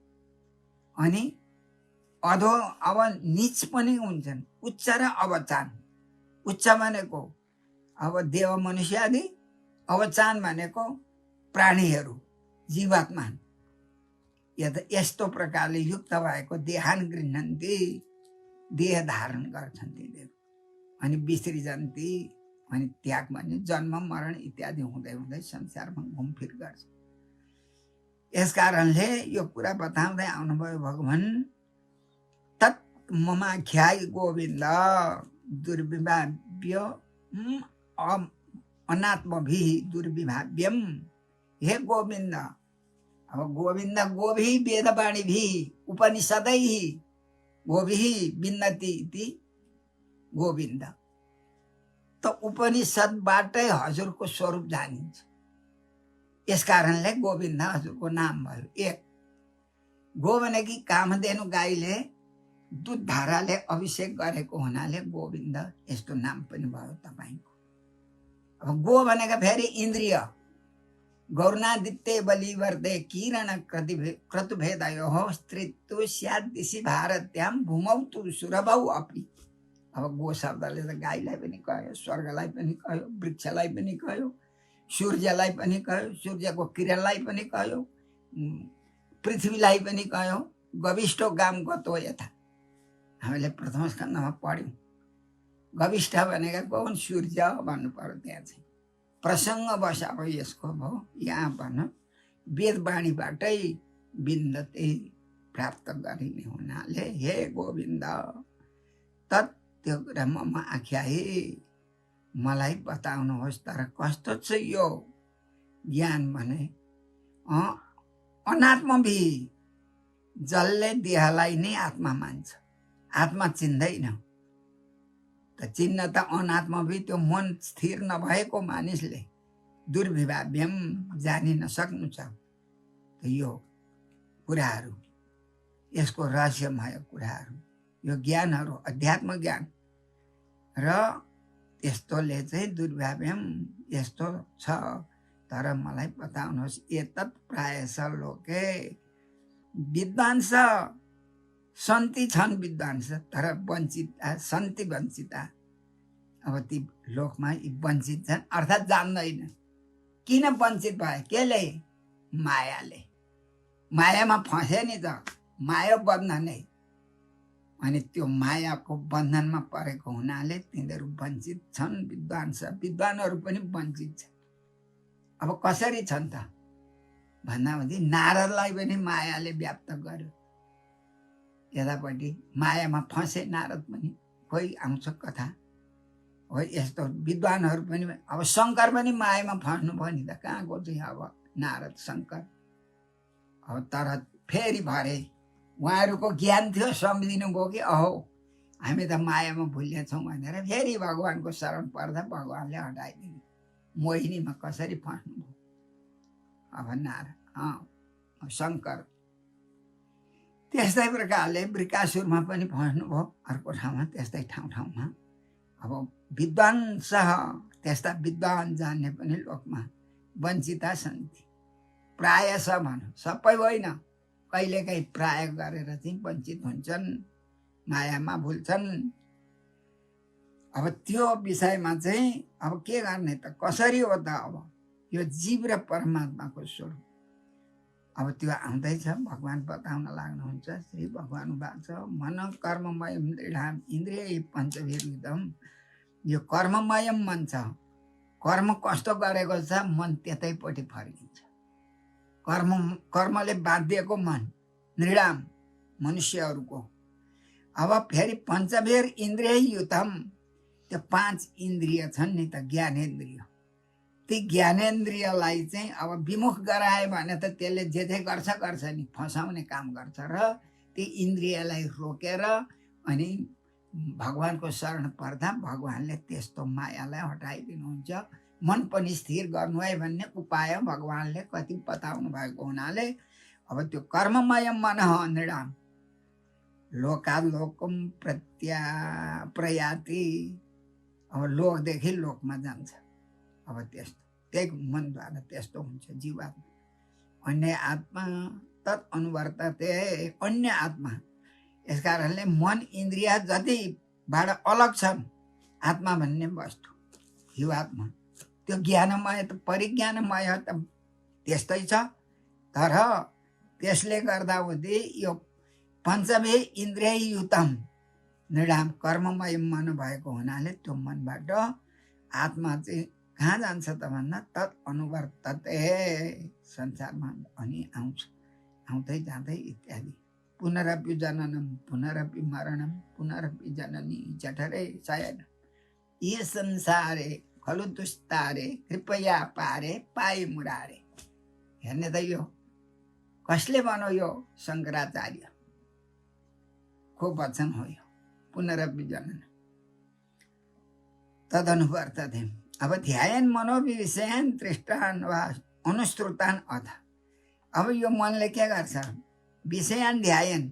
अनि अधो अब नीच पनि हुन्छन्। उच्च र अवचान। उच्च भनेको अब देव मनुष्य आदि, अवचान भनेको प्राणीहरू जीवात्मा यस्तो प्रकारले युक्त भएको देहान गृह्णन्ति देह धारण गर्छन् तिनीहरू अनि विसृजन्ति अनि त्याग भने जन्म मरण इत्यादि हुँदै हुँदै संसारमा घुमफिर गर्छ। यस कारणले यो कुरा बताउँदै आउनुभयो भगवान् तत् ममाख्याय गोविन्द दुर्विभाव्य अनात्मभिः दुर्विभाव्यम। हे गोविन्द, अब गोविन्द गोभिः वेदवाणीभिः उपनिषदैः गोभिः विन्दति इति गोविन्द। त उपनिषदबाटै हजुरको स्वरूप जानिन्छ। यस कारणले गोविन्द हजुरको नाम भयो। एक गो भनेकी कामधेनु गाईले दुध धाराले अभिषेक गरेको हुनाले गोविन्द यस्तो नाम पनि भयो तपाईँको। अब गो भनेको फेरि इन्द्रिय गौर्णादित्य बलिवर्दे किरण क्रतुभेदयोः स्त्रीत्व स्याद्दिशि भारत्यां भूमौ तु सुरभौ अपि। अब गो शब्दले त गाईलाई पनि कह्यो, स्वर्गलाई पनि कह्यो, वृक्षलाई पनि कह्यो, सूर्यलाई पनि कह्यो, सूर्यको किरणलाई पनि कह्यो, पृथ्वीलाई पनि कह्यो। गविष्ठो गाम गतो यथा हामीले प्रथम स्कन्धमा पढ्यौँ। गविष्ठ भनेको कौन? सूर्य भन्नु पर्यो। त्यहाँ चाहिँ प्रसङ्ग बसा अब यसको भयो यहाँ भन वेदवाणीबाटै विन्दते प्राप्त गरिने हुनाले हे गोविन्द तत् त्यो कुरा ममा आख्याए मलाई बताउनुहोस्। तर कस्तो छ यो ज्ञान भने अनात्मभि जसले देहलाई नै आत्मा मान्छ, आत्मा चिन्दैन। त चिन्न त अनात्मभि त्यो मन स्थिर नभएको मानिसले दुर्विभाव्यम जानि नसक्नु छ। यो कुराहरू यसको रहस्यमय कुराहरू यो ज्ञानहरू अध्यात्म ज्ञान र यस्तोले चाहिँ दुर्विभाव्यम यस्तो छ। तर मलाई बताउनुहोस्। एतत् प्रायश लोके विद्वांस सन्ति छन्, विद्वांस तर वञ्चिता सन्ति वञ्चिता। अब ती लोकमा वञ्चित छन् अर्थात् जान्दैन। किन वञ्चित भए? केले? मायाले। मायामा फँसे नि त, माया बन्धनै। अनि त्यो मायाको बन्धनमा परेको हुनाले तिनीहरू वञ्चित छन्। विद्वानहरू पनि वञ्चित छन्। अब कसरी छन् त भन्दामध्ये नारदलाई पनि मायाले व्याप्त गर्यो। यतापट्टि मायामा फँसे नारद पनि। कोही आउँछ कथा हो यस्तो। विद्वानहरू पनि अब शङ्कर पनि मायामा फँस्नु भयो नि त। कहाँको चाहिँ अब नारद शङ्कर। अब तर फेरि भरे उहाँहरूको ज्ञान थियो, सम्झिनु भयो कि अहो हामी त मायामा भुलिएछौँ भनेर फेरि भगवान्को शरण पर्दा भगवान्ले हटाइदिनु। मोहिनीमा कसरी फँस्नु भयो अब नारद शङ्कर। त्यस्तै प्रकारले वृकासुरमा पनि फँस्नु भयो अर्को ठाउँमा, त्यस्तै ठाउँमा। अब विद्वांस त्यस्ता विद्वान जान्ने पनि लोकमा वञ्चिता सन्ति। प्रायश भनौँ, सबै होइन, कहिलेकाहीँ प्राय गरेर चाहिँ वञ्चित हुन्छन्, मायामा भुल्छन्। अब त्यो विषयमा चाहिँ अब के गर्ने त? कसरी हो त? अब यो जीव र परमात्माको स्वरूप अब त्यो आउँदैछ। भगवान् बताउन लाग्नुहुन्छ। श्री भगवान् वाच मन कर्ममयम दृढाम इन्द्रिय पञ्चभिर्विधम। यो कर्ममयम मन छ। कर्म कस्तो गरेको छ मन त्यतैपट्टि फर्किन्छ। कर्मले बाँधिएको मन नृणाम मनुष्यहरूको। अब फेरि पञ्चभिर इन्द्रिय युतम। त्यो 5 इन्द्रिय छन् नि त, ज्ञानेन्द्रिय। ती ज्ञानेन्द्रियलाई चाहिँ अब विमुख गरायो भने त त्यसले जे गर्छ नि, फसाउने काम गर्छ। र ती इन्द्रियलाई रोकेर अनि भगवान्को शरण पर्दा भगवान्ले त्यस्तो मायालाई हटाइदिनुहुन्छ। मन पनि स्थिर गर्नु है भन्ने उपाय भगवान्ले कति बताउनु भएको हुनाले अब त्यो कर्ममय मन नृणाम लोकालोकम प्रयाति। अब लोकदेखि लोकमा जान्छ। अब त्यस्तो त्यही मनद्वारा त्यस्तो हुन्छ जीवात्मा। अन्य आत्मा तत् अनुवर्तते अन्य आत्मा। यस कारणले मन इन्द्रिय जतिबाट अलग छन् आत्मा भन्ने वस्तु जीवात्मा, त्यो ज्ञानमय त परिज्ञानमय त त्यस्तै छ। तर त्यसले गर्दाहुँदी यो पञ्चमे इन्द्रिययुतम निडाम कर्ममय मन भएको हुनाले त्यो मनबाट आत्मा चाहिँ कहाँ जान्छ त भन्दा तत् अनुवर्तते संसारमा अनि आउँछ, आउँदै जाँदै इत्यादि। पुनरपि जननम पुनरपि मरणम पुनरपि जननी जठरे शयन ये संसारे खलु दुस्तारे कृपया पारे पाए मुरारे। हेर्ने त यो कसले भन्यो? यो शङ्कराचार्य को वचन हो यो। पुनरपि जनन तदनुवर्तते। अब ध्यान मनोविषयान् दृष्टान् वा अनुश्रुतान् अथ। अब यो मनले के गर्छ? विषयान् ध्यान,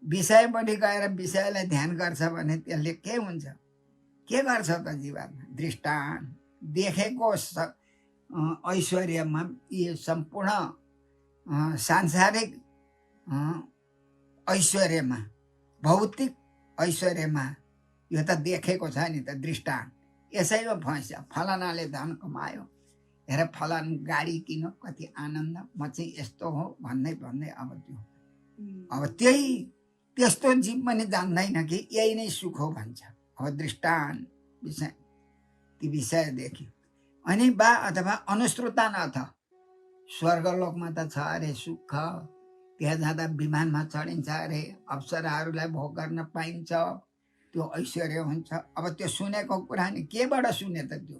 विषयपट्टि गएर विषयलाई ध्यान गर्छ भने त्यसले के हुन्छ? के गर्छ त जीवनमा? दृष्टान् देखेको ऐश्वर्यमा, यो सम्पूर्ण सांसारिक ऐश्वर्यमा, भौतिक ऐश्वर्यमा, यो त देखेको छ नि त दृष्टान्त। यसैमा फस्छ। फलानाले धन कमायो, हेर फलान गाडी किन, कति आनन्द, म चाहिँ यस्तो हो भन्दै भन्दै अब त्यही त्यस्तो जीव पनि जान्दैन कि यही नै सुख हो भन्छ। अब दृष्टान्त विषय, ती विषय देख्यो। अनि बा अथवा अनुश्रुतान अथ, स्वर्गलोकमा त छ अरे सुख, त्यहाँ जाँदा विमानमा चढिन्छ अरे, अप्सराहरूलाई भोग गर्न पाइन्छ, त्यो ऐश्वर्य हुन्छ। अब त्यो सुनेको कुरा नि केबाट सुने त? त्यो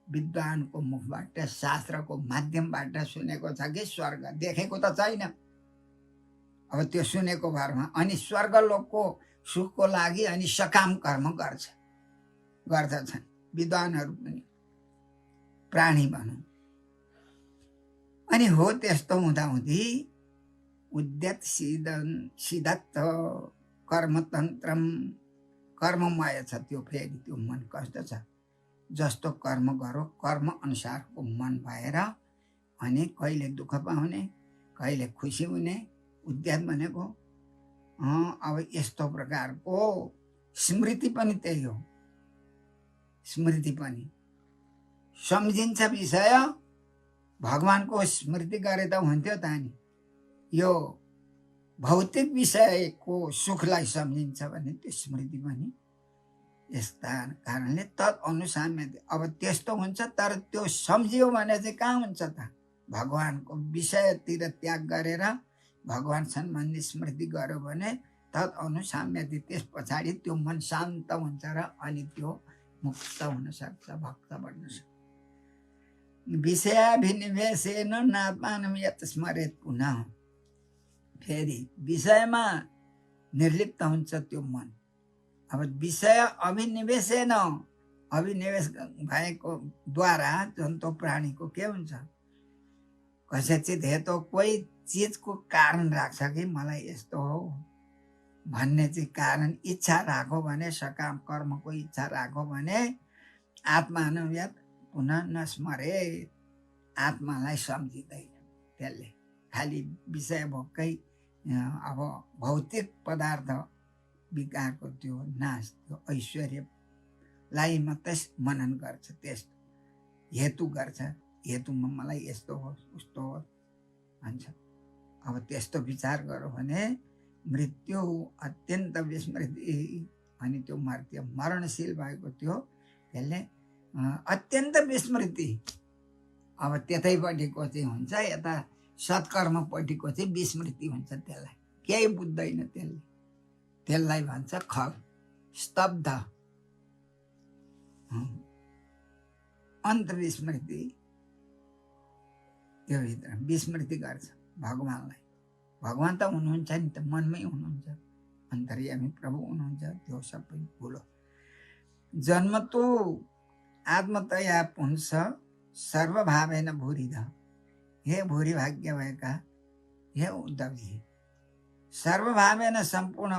विद्वानको मुखबाट, शास्त्रको माध्यमबाट सुनेको छ कि स्वर्ग देखेको त छैन। अब त्यो सुनेको भरमा अनि स्वर्गलोकको सुखको लागि अनि सकाम कर्म गर्दछन् विद्वानहरू पनि, प्राणी भनौँ। अनि हो त्यस्तो हुँदाहुँदी उद्यत सिद्धत्त कर्मतन्त्रम, कर्ममय छ त्यो। फेरि त्यो मन कस्तो छ? जस्तो कर्म गरो कर्म अनुसारको मन भएर अनि कहिले दुःख पाउने, कहिले खुसी हुने। उद्यत भनेको अब यस्तो प्रकारको स्मृति पनि त्यही हो। स्मृति पनि सम्झिन्छ विषय, भगवानको स्मृति गरे त हुन्थ्यो त नि। यो भौतिक विषयको सुखलाई सम्झिन्छ भने त्यो स्मृति पनि यस्ता कारणले तत् अनुसाम्य। अब त्यस्तो हुन्छ, तर त्यो सम्झियो भने चाहिँ कहाँ हुन्छ त? भगवानको विषयतिर त्याग गरेर भगवान सम्बन्धी स्मृति गर्यो भने तत् अनुसाम्य, त्यस पछाडि त्यो मन शान्त हुन्छ र अनि त्यो मुक्त हुन सक्छ, भक्त बन्न सक्छ। विषयाभिनिवेशेन नात्मानं यत् स्मरेत् पुनः। फेरि विषयमा निर्लिप्त हुन्छ त्यो मन। अब विषय अभिनिवेशेन, अभिनिवेश भएको द्वारा जन्तु प्राणीको के हुन्छ? कसैचित हेतु कोही चिजको कारण राख्छ कि मलाई यस्तो हो भन्ने चाहिँ कारण इच्छा राख्यो भने, सकाम कर्मको इच्छा राख्यो भने आत्मानुयत पुनः नस्मरे, आत्मालाई सम्झिँदैन त्यसले। खालि विषय भोकै अब भौतिक पदार्थ विकारको त्यो नाश, त्यो ऐश्वर्यलाई मात्रै मनन गर्छ, त्यस्तो हेतु गर्छ। हेतुमा मलाई यस्तो हो उस्तो हो भन्छ। अब त्यस्तो विचार गऱ्यो भने मृत्यु अत्यन्त विस्मृति, अनि त्यो मरणशील भएको त्यो त्यसले अत्यन्त विस्मृति। अब त्यतैपट्टिको चाहिँ हुन्छ, यता सत्कर्मपट्टिको चाहिँ विस्मृति हुन्छ। त्यसलाई केही बुझ्दैन त्यसले, त्यसलाई भन्छ खल, स्तब्ध, अन्तर्विस्मृति। त्यो भित्र विस्मृति गर्छ भगवानलाई। भगवान त हुनुहुन्छ नि त, मनमै हुनुहुन्छ, अन्तर्यामी प्रभु हुनुहुन्छ, त्यो सबै भुलो। जन्म तो आत्मतया पुंस सर्वभावेन भूरिध। हे भूरि भाग्य भएका हे उद्धवजी, सर्वभावेन सम्पूर्ण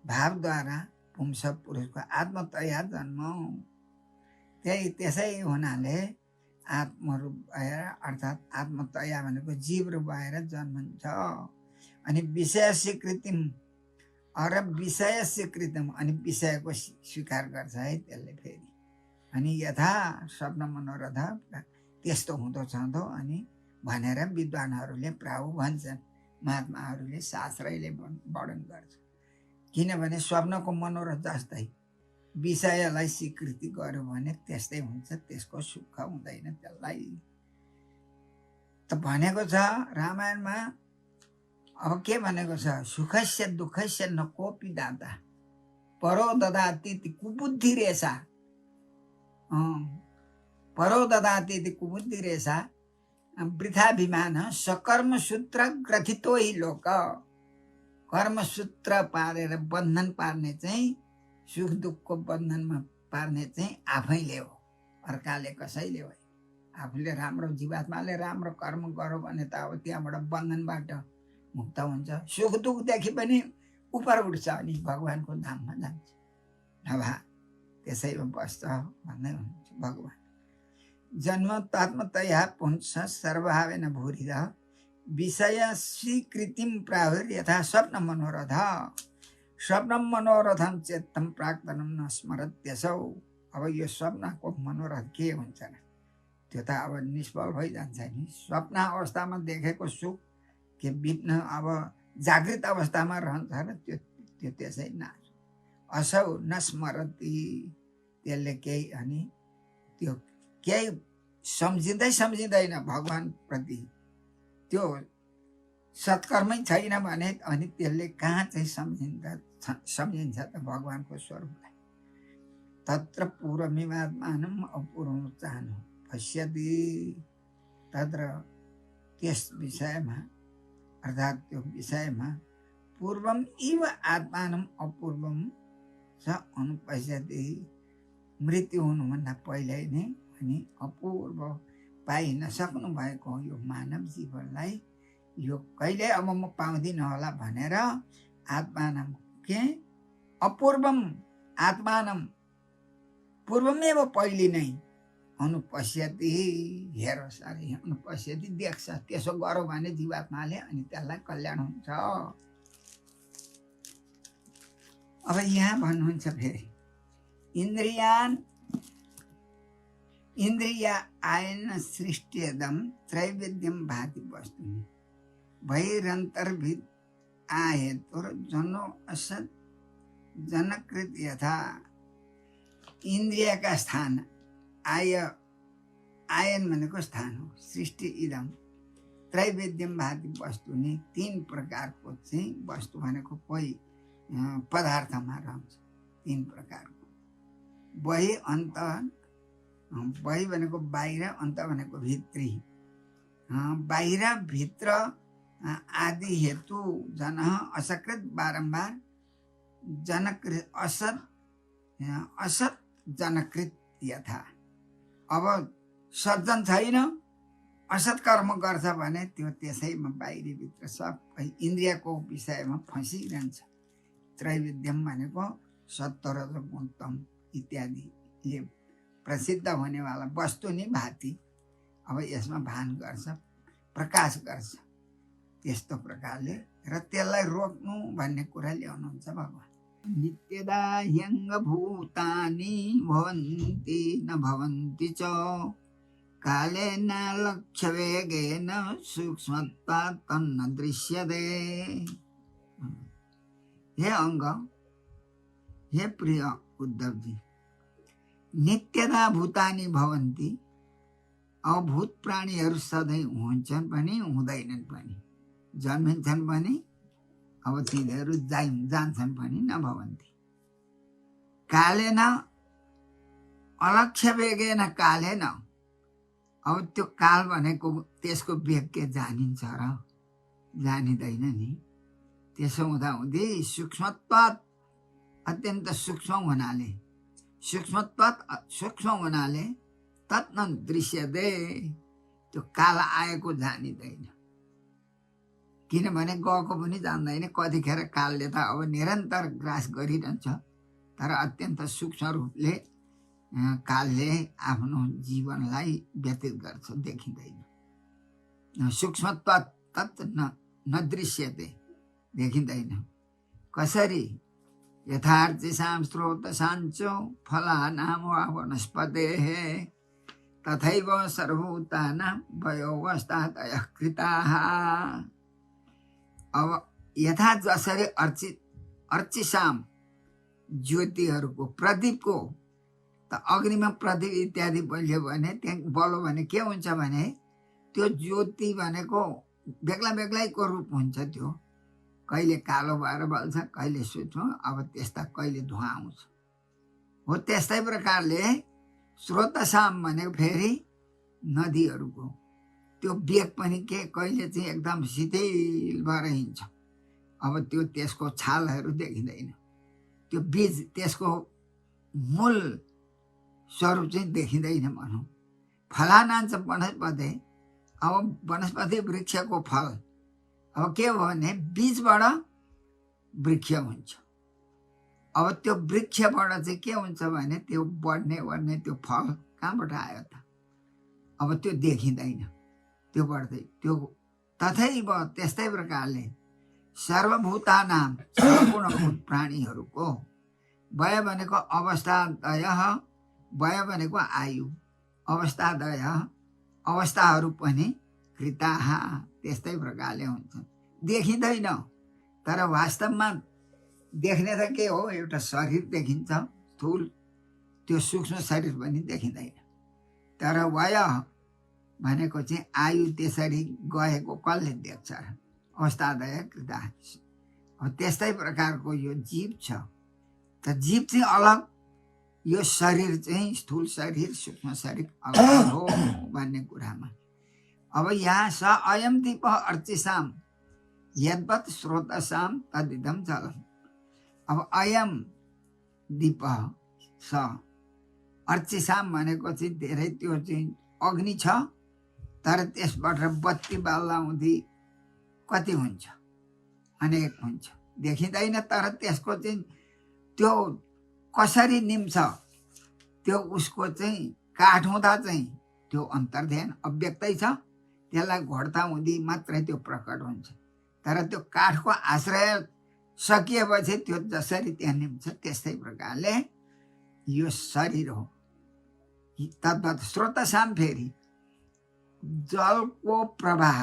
भावद्वारा पुंस पुरुषको आत्मतया जन्म। त्यही त्यसै हुनाले आत्मरूप भएर, अर्थात् आत्मतया भनेको जीव रूप भएर जन्मन्छ। अनि विषय स्वीकृतिम, अर विषय स्वीकृतिम, अनि विषयको स्वीकार गर्छ है त्यसले फेरि। अनि यथा स्वप्न मनोरथ त्यस्तो हुँदो छँदो अनि भनेर विद्वानहरूले प्रायः भन्छन्, महात्माहरूले शास्त्रले वर्णन गर्छ। किनभने स्वप्नको मनोरथ जस्तै विषयलाई स्वीकृति गर्यो भने त्यस्तै हुन्छ, त्यसको सुख हुँदैन त्यसलाई त भनेको छ रामायणमा। अब के भनेको छ, सुखस्य दुःखस्य न कोपी दाता परो ददाति कुबुद्धि रेसा, परो ददाति कुबुद्धि रेसा वृथाभिमान सकर्मसूत्र ग्रथितो हि लोक। कर्मसूत्र पारेर बन्धन पार्ने चाहिँ, सुख दुःखको बन्धनमा पार्ने चाहिँ आफैले हो, अर्काले कसैले हो। आफूले राम्रो जीवात्माले राम्रो कर्म गर्यो भने त अब त्यहाँबाट बन्धनबाट मुक्त हुन्छ। सुख दुःखदेखि पनि उपर उठ्छ अनि भगवानको धाममा जान्छ, नभए त्यसैमा बस्छ भन्दै हुनुहुन्छ भगवान। जन्म तत्मतया पुंस सर्वभावेन भूरिद विषय स्वीकृतिम प्राहुर यथा स्वप्न मनोरथ स्वप्नम मनोरथम चेत्तम प्राक्तनम न स्मरत्यसौ। अब यो स्वप्नको मनोरथ के हुन्छ र, त्यो त अब निष्फल भइजान्छ नि। स्वप्न अवस्थामा देखेको सुख के बित्न अब जागृत अवस्थामा रहन्छ र त्यो त्यसै नाश। असौ न स्मरति, त्यसले केही अनि त्यो केही सम्झिँदैन भगवान प्रति, त्यो सत्कर्मै छैन भने अनि त्यसले कहाँ चाहिँ सम्झिन्छ त भगवानको स्वरूपलाई। तत्र पूर्वमिवात्मानम् अपूर्वं चाहनु पश्यति, तत्र त्यस विषयमा अर्थात् त्यो विषयमा पूर्वम इव आत्मानम् अपूर्वम स अनुपश्यति, मृत्यु हुनुभन्दा पहिले नै अनि अपूर्व पाइ नसक्नु भएको यो मानव जीवनलाई यो कहिले अब म पाउँदिन होला भनेर आत्मानम के अपूर्वम आत्मानम पूर्वमेव पहिले नै अनुपश्यति, हेरोस् अरे अनुपश्यति देख्छ। त्यसो गर्यो भने जीवात्माले अनि त्यसलाई कल्याण हुन्छ। अब यहाँ भन्नुहुन्छ फेरि इन्द्रिय आयन सृष्टियदम त्रैविध्यम भाति वस्तुनि भैरन्तर्भित आहेतुर जनो असत जनकृत यथा। इन्द्रियका स्थान आयन भनेको स्थान हो, सृष्टि इदम त्रैविध्यम भाति वस्तुनि, तीन प्रकारको चाहिँ वस्तु भनेको कोही पदार्थमा रहन्छ, तीन प्रकारको। बहि अन्त, बहि भनेको बाहिर, अन्त भनेको भित्री। बाहिर भित्र आदि हेतु जन असकृत बारम्बार जनकृत असत जनकृत यथा। अब सज्जन छैन, असत कर्म गर्छ भने त्यो त्यसैमा बाहिरी भित्र सबै इन्द्रियको विषयमा फँसिरहन्छ। त्रैविध्यम भनेको सत्व रज गुण तम इत्यादिले प्रसिद्ध हुनेवाला वस्तु नि भाति, अब यसमा भान गर्छ, प्रकाश गर्छ त्यस्तो प्रकारले, र त्यसलाई रोक्नु भन्ने कुरा ल्याउनुहुन्छ भगवान। नित्यदा ह्यङ्ग भूतानि भवन्ति न भवन्ति च कालेन लक्ष्य वेगेन सूक्ष्मत्वात् तन्न दृश्यते। हे अंग, हे प्रिय उद्धव जी, नित्यदा भूतानि भवन्ति, अब भूत प्राणीहरू सधैँ हुन्छन् पनि हुँदैनन् पनि, जन्मिन्छन् पनि अब तिनीहरू जान्छन् पनि न भवन्ति। कालेन अलक्ष्य वेगेन कालेन, अब त्यो काल भनेको त्यसको वेग के जानिन्छ र, जानिँदैन नि। त्यसो हुँदाहुँदै सूक्ष्मत्वात्, अत्यन्त सूक्ष्म हुनाले, सूक्ष्म हुनाले तत् न दृश्यते, त्यो काल आएको जानिँदैन। किनभने गएको पनि जान्दैन, कतिखेर कालले त अब निरन्तर ग्रास गरिरहन्छ, तर अत्यन्त सूक्ष्म रूपले कालले आफ्नो जीवनलाई व्यतीत गर्छ, देखिँदैन। सूक्ष्मत्वात् तत् न दृश्यते, देखिँदैन। कसरी? यथार्थिसां स्रोतसाञ्च फलानां वा वनस्पतेः तथैव सर्वभूतानां वयोवस्थातयः कृताः। अब यथा जसरी अर्चिसाम ज्योतिहरूको प्रदीपको त अग्निमा प्रदीप इत्यादि बल्यो भने त्यहाँ बल्यो भने के हुन्छ भने त्यो ज्योति भनेको बेग्ला बेग्लैको रूप हुन्छ। त्यो कहिले कालो भएर बल्छ, कहिले सूक्ष्म, अब त्यस्ता कहिले धुवा आउँछ। हो त्यस्तै प्रकारले स्रोतसाम भनेको फेरि नदीहरूको त्यो बेग पनि के कहिले चाहिँ एकदम शिथिल भएर हिँड्छ। अब त्यो त्यसको छालहरू देखिँदैन, त्यो बीज त्यसको मूल स्वरूप चाहिँ देखिँदैन भनौँ। फलानान्छ वनस्पति, अब वनस्पति वृक्षको फल अब के हो भने बीजबाट वृक्ष हुन्छ। अब त्यो वृक्षबाट चाहिँ के हुन्छ भने त्यो बढ्ने त्यो फल कहाँबाट आयो त? अब त्यो देखिँदैन, त्यो बढ्दै त्यो तथैव त्यस्तै प्रकारले सर्वभूतानां सम्पूर्ण प्राणीहरूको वय भनेको अवस्थादय, वय भनेको आयु, अवस्थादय अवस्थाहरू पनि कृताः त्यस्तै प्रकारले हुन्छ। देखिँदैन तर वास्तवमा देख्ने त के हो, एउटा शरीर देखिन्छ स्थूल, त्यो सूक्ष्म शरीर पनि देखिँदैन। तर वय भनेको चाहिँ आयु त्यसरी गएको कसले देख्छ? अवस्थादय कृता। त्यस्तै प्रकारको यो जीव छ। त जीव चाहिँ अलग, यो शरीर चाहिँ स्थूल शरीर सूक्ष्म शरीर अलग हो भन्ने कुरामा अब यहाँ स अयम दीप अर्चिसाम यद्वत् स्रोतसाम तदिदम जलम। अब अयम दीप स अर्चिसाम भनेको चाहिँ धेरै त्यो चाहिँ अग्नि छ, तर त्यसबाट बत्ती बाल्दाउँदै कति हुन्छ? अनेक हुन्छ, देखिँदैन। तर त्यसको चाहिँ त्यो कसरी निम्छ, त्यो उसको चाहिँ काठ हुँदा चाहिँ त्यो अन्तर्ध्यान अव्यक्तै छ, त्यसलाई घोड्दा हुँदी मात्रै त्यो प्रकट हुन्छ। तर त्यो काठको आश्रय सकिएपछि त्यो जसरी त्यहाँ निम्छ त्यस्तै प्रकारले यो शरीर हो। तद्वत् स्रोतसाम फेरि जलको प्रवाह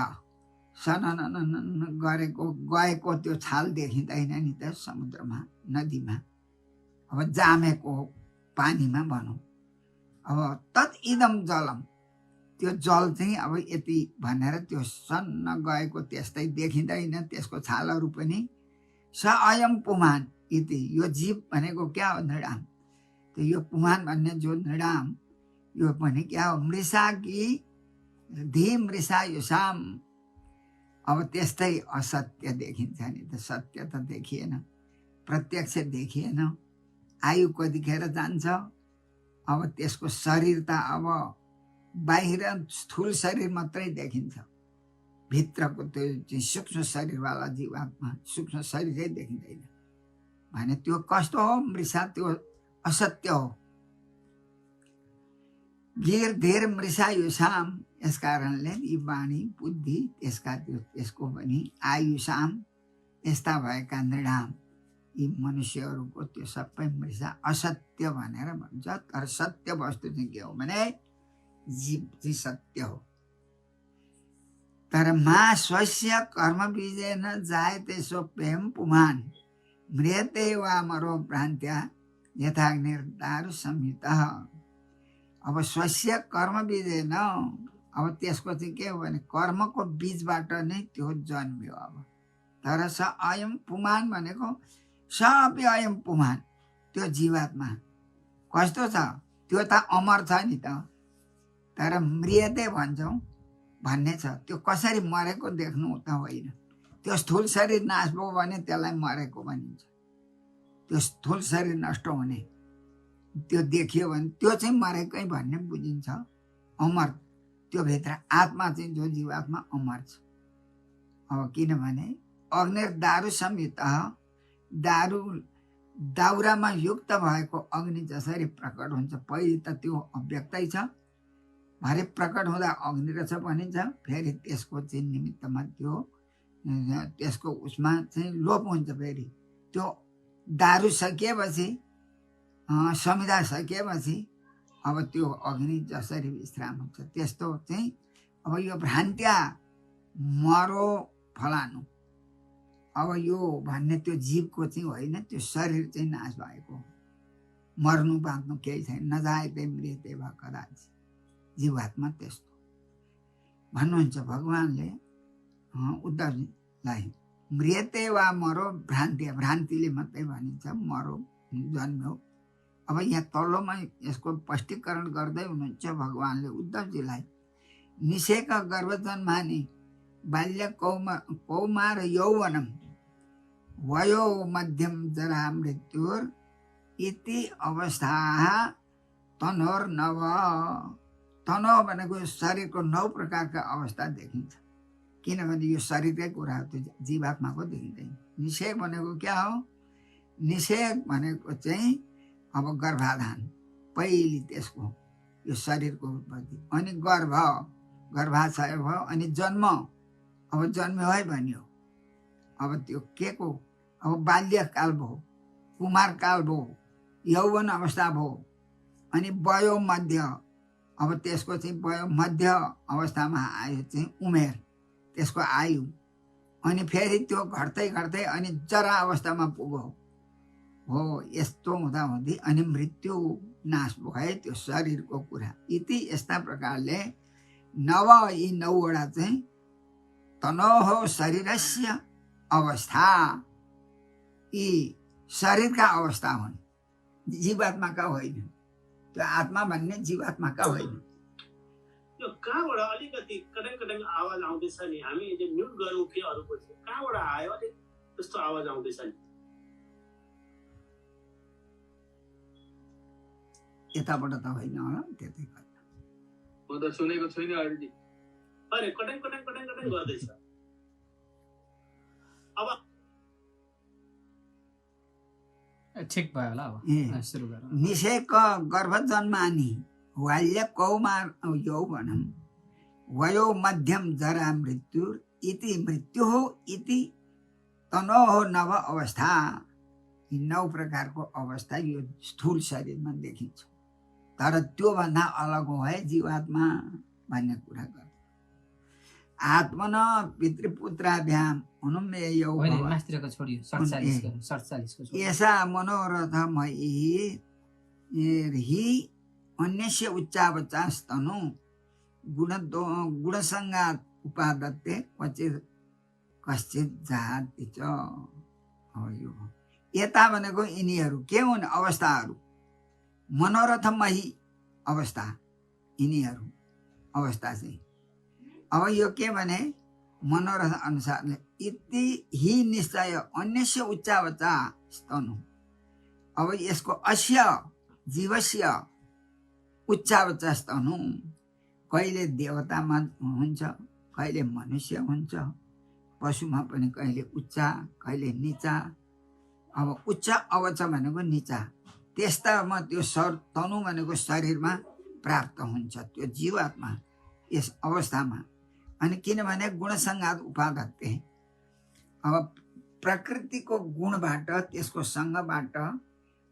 सनन गरेको गएको त्यो छाल देखिँदैन नि त समुद्रमा नदीमा, अब जामेको पानीमा भनौँ। अब तत् इदम जलम, त्यो जल चाहिँ अब यति भनेर त्यो सन्न गएको त्यस्तै देखिँदैन, त्यसको छालहरू पनि। स अयम पुमान इति, यो जीव भनेको क्या हो? नृणाम। त्यो यो पुमान भन्ने जो नृणाम यो पनि क्या हो? मृषा कि धी मृषा युषाम। अब त्यस्तै असत्य देखिन्छ नि त, सत्य त देखिएन, प्रत्यक्ष देखिएन। आयु कतिखेर जान्छ? अब त्यसको शरीर त अब बाहिर स्थूल शरीर मात्रै देखिन्छ, भित्रको त्यो चाहिँ सूक्ष्म शरीरवाला जीवात्मा सूक्ष्म शरीरै देखिँदैन भने त्यो कस्तो हो? मृषा, त्यो असत्य हो। गिर धेर मृषा युषाम, यस कारणले यी वाणी बुद्धि त्यसको पनि आयुषाम यस्ता भएका नृणाम यी मनुष्यहरूको त्यो सबै मृषा असत्य भनेर भन्छ। तर सत्य वस्तु चाहिँ के हो भने जीव चाहिँ सत्य हो। तर मा स्वस्य कर्म बीजेन जायते सोप्यम पुमान म्रियते वा मरो भ्रान्त्या यथाग्निर्दारु संहितः। अब स्वस्य कर्म बीजेन, अब त्यसको चाहिँ के हो भने कर्मको बीजबाट नै त्यो जन्मियो। अब तर स अयम पुमान भनेको सब अयम पुमान, त्यो जीवात्मा कस्तो छ? त्यो त अमर छ नि त, तर मृयते भन्छौँ भन्ने छ। त्यो कसरी मरेको देख्नु त होइन, त्यो स्थूल शरीर नाश भयो भने त्यसलाई मरेको भनिन्छ। त्यो स्थूल शरीर नष्ट हुने त्यो देखियो भने त्यो चाहिँ मरेकै भन्ने बुझिन्छ। अमर, त्यो भित्र आत्मा चाहिँ जो जीवात्मा अमर छ। अब किनभने अग्निर दारु संहित, दाउरामा युक्त भएको अग्नि जसरी प्रकट हुन्छ, पहिले त त्यो अव्यक्तै छ, भरे प्रकट हुँदा अग्नि रहेछ भनिन्छ। फेरि त्यसको चाहिँ निमित्तमा त्यसको उसमा चाहिँ लोप हुन्छ। फेरि त्यो दारु सकिएपछि, संहिता सकिएपछि अब त्यो अग्नि जसरी विश्राम हुन्छ त्यस्तो चाहिँ अब यो भ्रान्त्या मरो फलानु, अब यो भन्ने त्यो जीवको चाहिँ होइन, त्यो शरीर चाहिँ नाश भएको, मर्नु बाँच्नु केही छैन। नजायते मृत्युते वा कदाचित, जीवात्मा त्यस्तो भन्नुहुन्छ भगवानले उद्धवजीलाई। मृत्युते वा मरो भ्रान्ति, भ्रान्तिले मात्रै भनिन्छ मरो जन्म्यो। अब यहाँ तल्लोमा यसको स्पष्टीकरण गर्दै हुनुहुन्छ भगवानले उद्धवजीलाई। निषेक गर्भ जन्मानि बाल्य कौमार यौवनम वयो मध्यम जरा मृत्युर इति अवस्था तनोर नव। तनो भनेको शरीरको 9 प्रकारका अवस्था देखिन्छ, किनभने यो शरीरकै कुरा हो, त्यो जीवात्माको देखिँदैन। निषेक भनेको क्या हो? निषेक भनेको चाहिँ अब गर्भाधान, पहिले त्यसको यो शरीरको उत्पत्ति, अनि गर्भाशय भयो, अनि जन्म, अब जन्म्यो है भनियो। अब त्यो के को? अब बाल्यकाल भयो, कुमारकाल भयो, यौवन अवस्था भयो, अनि वयो मध्य, अब त्यसको चाहिँ वयो मध्य अवस्थामा आयो चाहिँ उमेर, त्यसको आयु, अनि फेरि त्यो घट्दै घट्दै अनि जरा अवस्थामा पुग्यो हो। यस्तो हुँदाहुँदै अनि मृत्यु नाश भयो त्यो शरीरको कुरा। इति यस्ता प्रकारले नव, यी 9वटा चाहिँ तनोहो शरीरस्य अवस्था, यी शरीरका अवस्था हुन्, जीवात्माका होइन। त्यो आत्मा भन्ने जीवात्माका होइन। यो कहाँबाट अलिकति कटङ कटङ आवाज आउँदैछ नि, हामी म्युट गर्नु कि अरूको चाहिँ कहाँबाट आयो अलिक त्यस्तो आवाज आउँदैछ नि? यताबाट त होइन होला, त्यतै गर्दा म त सुनेको छुइनँ अहिले। अरे कटङ कटङ कटङ कटङ गर्दैछ। अब ठिक भयो होला। अब सुरु गरौँ। निषेक गर्भ जन्मानि बाल्य कौमार यौवनम वयो मध्यम जरा मृत्यु इति मृत्यु इति तनोहो नव अवस्था। यी 9 प्रकारको अवस्था यो स्थूल शरीरमा देखिन्छ, तर त्योभन्दा अलग हो है जीवात्मा भन्ने कुरा गर्छ। आत्मन पितृपुत्राभ्याम अनुमेयो मास्तिरको छोडियो 47 यसा मनोरथमयि हि अन्यस्य उच्चावचास्तनु गुणसङ्गात् उपादत्ते क्वचित् कश्चित् जाति च। यता भनेको यिनीहरू के हुन्? अवस्थाहरू, मनोरथमयी अवस्था, यिनीहरू अवस्था चाहिँ। अब यो के भने मनोरथ अनुसारले इति हि निश्चय अन्यस्य उच्चावचा स्तनु। अब यसको अस्य जीवस्य उच्चावचा स्तनु, कहिले देवतामा हुन्छ, कहिले मनुष्य हुन्छ, पशुमा पनि कहिले उच्च कहिले निचा। अब उच्च अवच भनेको निचा, त्यस्तामा त्यो तनु भनेको शरीरमा प्राप्त हुन्छ त्यो जीवात्मा यस अवस्थामा। अनि किनभने गुणसङ्गात उपादत्ते, अब प्रकृतिको गुणबाट, त्यसको सङ्गबाट,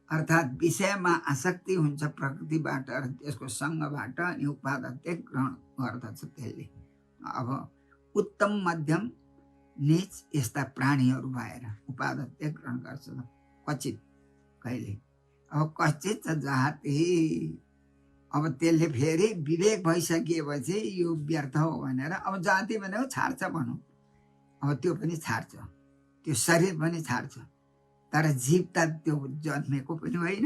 अर्थात् विषयमा आसक्ति हुन्छ प्रकृतिबाट र त्यसको सङ्गबाट, अनि उपादत्ते ग्रहण गर्दछ त्यसले। अब उत्तम मध्यम नीच यस्ता प्राणीहरू भएर उपादत्ते ग्रहण गर्छ क्वचित, कहिले। अब कश्चित जाति, अब त्यसले फेरि विवेक भइसकिएपछि यो व्यर्थ हो भनेर अब जाति भनेको छाड्छ भनौँ, अब त्यो पनि छाड्छ, त्यो शरीर पनि छाड्छ। तर जीव त त्यो जन्मेको पनि होइन,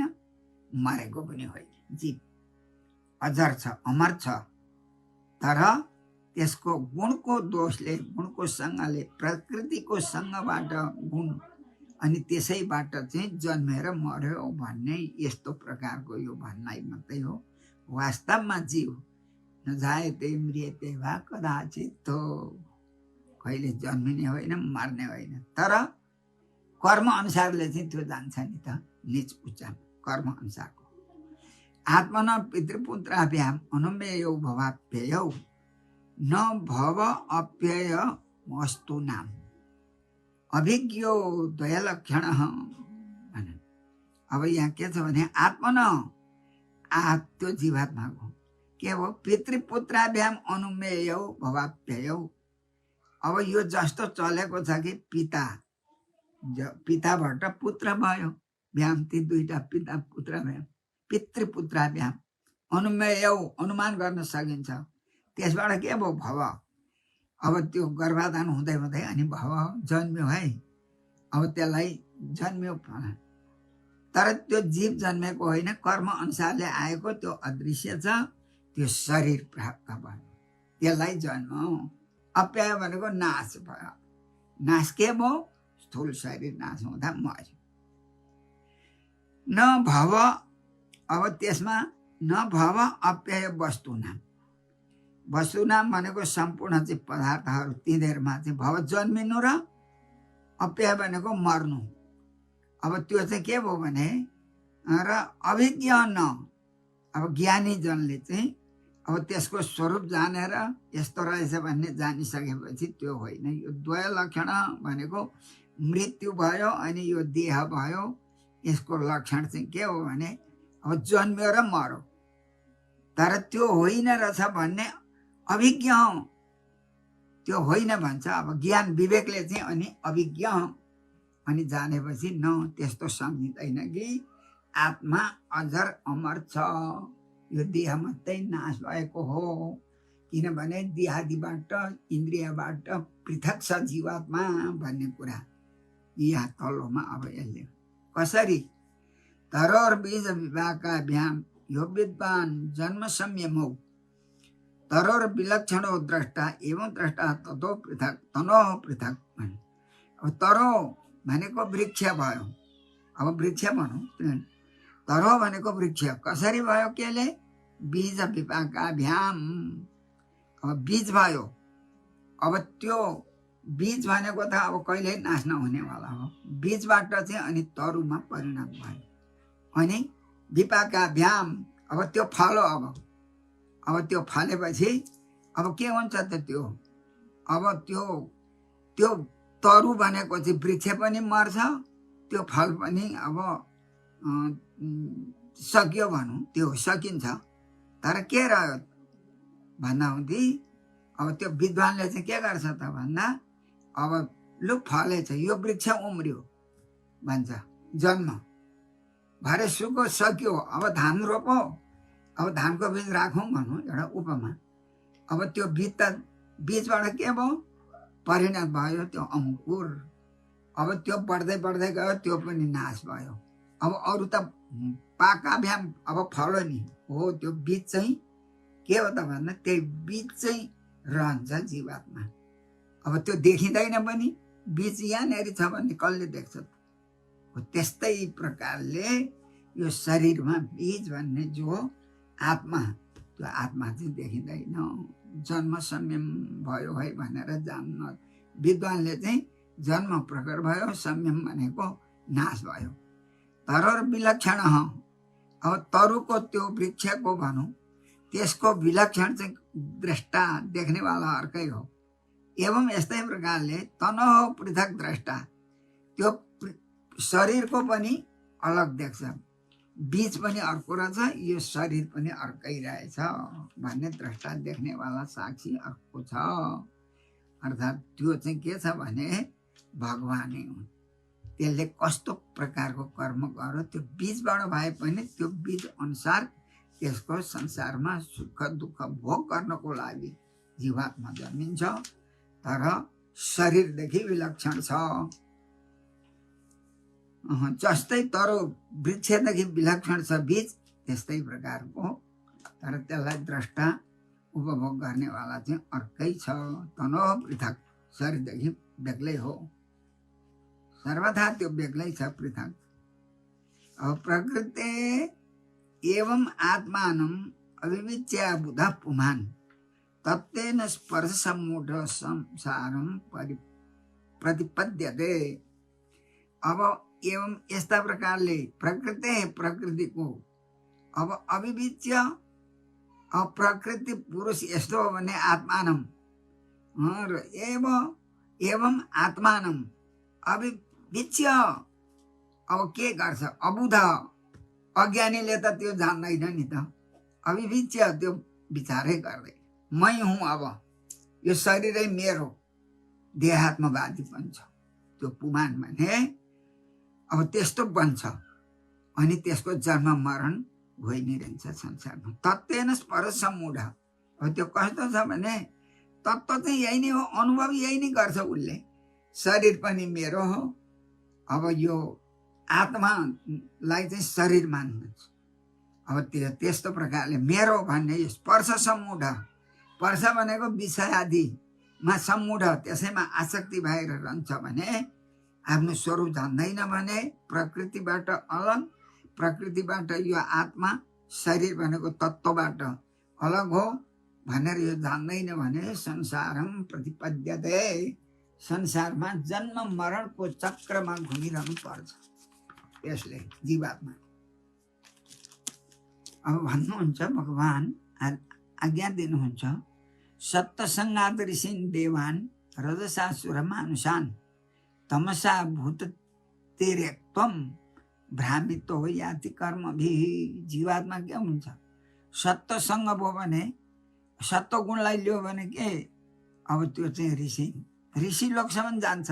मरेको पनि होइन। जीव अजर छ, अमर छ, तर त्यसको गुणको दोषले, गुणको सँगले, प्रकृतिको सँगबाट गुण, अनि त्यसैबाट चाहिँ जन्मेर मर्यो भन्ने यस्तो प्रकारको यो भनाइ मात्रै हो। वास्तवमा जीव नजायते मृत्यते वा कदाचित हो, कहिले जन्मिने होइन, मर्ने होइन, तर कर्म अनुसारले चाहिँ त्यो जान्छ नि त, निच उच्च कर्म अनुसारको। आत्मन पितृपुत्राभ्याम अनुमेयो भवाप्ययौ न भव अप्यय वस्तु नाम अभिज्ञो द्वयलक्षण। अब यहाँ के छ भने आत्मन, त्यो जीवात्माको के हो पितृपुत्राभ्याम अनुमेयौ भवाप्ययौ। अब यो जस्तो चलेको छ कि पिताबाट पुत्र भयो, भ्याम ती दुईटा पिता पुत्र भ्याम पितृपुत्राभ्याम अनुमेयौ अनुमान गर्न सकिन्छ। त्यसबाट के भयो भव, अब त्यो गर्भाधान हुँदै हुँदै अनि भव जन्म्यो है। अब त्यसलाई जन्म्यो, तर त्यो जीव जन्मेको होइन, कर्म अनुसारले आएको त्यो अदृश्य छ, त्यो शरीर प्राप्त भयो, त्यसलाई जन्म। अप्याय भनेको नाश भयो, नाश के भयो स्थूल शरीर नाश हुँदा मर्यो। न भव, अब त्यसमा न भव अप्याय वस्तुनाम, वस्तुनाम भनेको सम्पूर्ण चाहिँ पदार्थहरू, तिनीहरूमा चाहिँ भव जन्मिनु र अप्याय भनेको मर्नु। अब त्यो चाहिँ के भयो भने र अभिज्ञ न, अब ज्ञानी जनले चाहिँ अब त्यसको स्वरूप जानेर यस्तो रहेछ भन्ने जानिसकेपछि त्यो होइन। यो द्वय लक्षण भनेको मृत्यु भयो अनि यो देह भयो, यसको लक्षण चाहिँ के हो भने अब जन्म्यो र मर्यो, तर त्यो होइन रहेछ भन्ने अभिज्ञ, त्यो होइन भन्छ। अब ज्ञान विवेकले चाहिँ अनि अभिज्ञ अनि जानेपछि न त्यस्तो सम्झिँदैन कि आत्मा अजर अमर छ, यो देह मात्रै नाश भएको हो, किनभने देहादिबाट इन्द्रियबाट पृथक छ जीवात्मा भन्ने कुरा यहाँ तल्लोमा। अब यसले कसरी तरोर बीज विवाकाभ्याम यो विद्वान जन्म संयमौ तरोर विलक्षणो द्रष्टा एवं द्रष्टा ततो पृथक तनो पृथक। अब तरो भनेको वृक्ष भयो, अब वृक्ष भनौँ, तरो भनेको वृक्ष कसरी भयो, केले बीज विपाकाभ्याम, अब बीज भयो। अब त्यो बीज भनेको त अब कहिले नाश नहुनेवाला हो, बीजबाट चाहिँ अनि तरुमा परिणत भयो, अनि विपाकाभ्याम अब त्यो फलो। अब त्यो फलेपछि अब के हुन्छ त त्यो, अब त्यो तरु भनेको चाहिँ वृक्ष पनि मर्छ, त्यो फल पनि अब सक्यो भनौँ, त्यो सकिन्छ। तर के रह्यो भन्दा हुँदी अब त्यो विद्वानले चाहिँ के गर्छ त भन्दा अब लु फलेछ, यो वृक्ष उम्रियो भन्छ, जन्म भरे सुको सक्यो, अब धान रोपो, अब धानको बीज राखौँ भनौँ एउटा उपमा। अब त्यो बीजबाट के भयो परिणत भयो त्यो अङ्कुर, अब त्यो बढ्दै बढ्दै गयो, त्यो पनि नाश भयो। अब अरू त पाकाभ्याम अब फलो नि हो, त्यो बीज चाहिँ के हो त भन्दा त्यही बीज चाहिँ रहन्छ जीवात्मा। अब त्यो देखिँदैन पनि, बीज यहाँनिर छ भने कसले देख्छ त? त्यस्तै प्रकारले यो शरीरमा बीज भन्ने जो आत्मा, त्यो आत्मा चाहिँ देखिँदैन, जन्म संयम भयो है भनेर जान्न विद्वानले चाहिँ जन्म प्रकट भयो, संयम भनेको नाश भयो। तरोर विलक्षण, अब तरुको त्यो वृक्षको भनौँ त्यसको विलक्षण चाहिँ द्रष्टा देख्नेवाला अर्कै हो। एवं यस्तै प्रकारले तनो पृथक द्रष्टा, त्यो शरीरको पनि अलग देख्छ, बीज पनि अर्को रहेछ, यो शरीर पनि अर्कै रहेछ भन्ने द्रष्टा देख्नेवाला साक्षी अर्को छ। अर्थात् त्यो चाहिँ के छ भने भगवानै हुन्, त्यसले कस्तो प्रकारको कर्म गर्यो त्यो बीजबाट भए पनि त्यो बीज अनुसार त्यसको संसारमा सुख दुःख भोग गर्नको लागि जीवात्मा जन्मिन्छ, तर शरीरदेखि विलक्षण छ। जस्तै तरो वृक्षदेखि विलक्षण छ बीज, त्यस्तै प्रकारको, तर त्यसलाई द्रष्टा उपभोग गर्नेवाला चाहिँ अर्कै छ। तनो पृथक, शरीरदेखि बेग्लै हो, सर्वथा त्यो बेग्लै छ, पृथक। अब प्रकृति एवं आत्मानं अविविच्य बुध पुमान तत्तेन स्पर्श सम्मूढ संसारम प्रतिपद्यते। अब एवं यस्ता प्रकारले प्रकृति प्रकृतिको अब अविविच्य, अब प्रकृति पुरुष यस्तो हो भने आत्मानम र एवं आत्मानम अविविच्य, अब के गर्छ अबुध, अज्ञानीले त त्यो जान्दैन नि त। अभिविच त्यो विचारै गर्दै मै हुँ, अब यो शरीरै मेरो, देहात्मवादी बन्छ त्यो पुमान भने अब त्यस्तो बन्छ। अनि त्यसको जन्म मरण भइ नै रहन्छ संसारमा। तत्त्वेन परसम्मूढ। अब त्यो कस्तो छ भने तत्त्व चाहिँ यही नै हो, अनुभव यही नै गर्छ उसले। शरीर पनि मेरो हो। अब यो आत्मालाई चाहिँ शरीर मान्नुहुन्छ। अब त्यो त्यस्तो प्रकारले मेरो भन्ने स्पर्श सम्मूढ। स्पर्श भनेको विषय आदिमा सम्मूढ, त्यसैमा आसक्ति भएर रहन्छ भने आफ्नो स्वरूप जान्दैन भने प्रकृतिबाट अलग, प्रकृतिबाट यो आत्मा शरीर भनेको तत्त्वबाट अलग हो भनेर यो जान्दैन भने संसारम प्रतिपद्यते, संसारमा जन्म मरणको चक्रमा घुमिरहनु पर्छ त्यसले जीवात्मा। अब भन्नुहुन्छ भगवान आज्ञा दिनुहुन्छ, सत्सङ्गाद ऋषिन् देवान् रजसासुर मानुषान् तमसा भूत तिर्यक्त्वं भ्रामितो याति कर्मभिः। जीवात्मा के हुन्छ? सत्सङ्ग भयो भने, सत्व गुणलाई लियो भने के, अब त्यो चाहिँ ऋषि लोकसम्म जान्छ,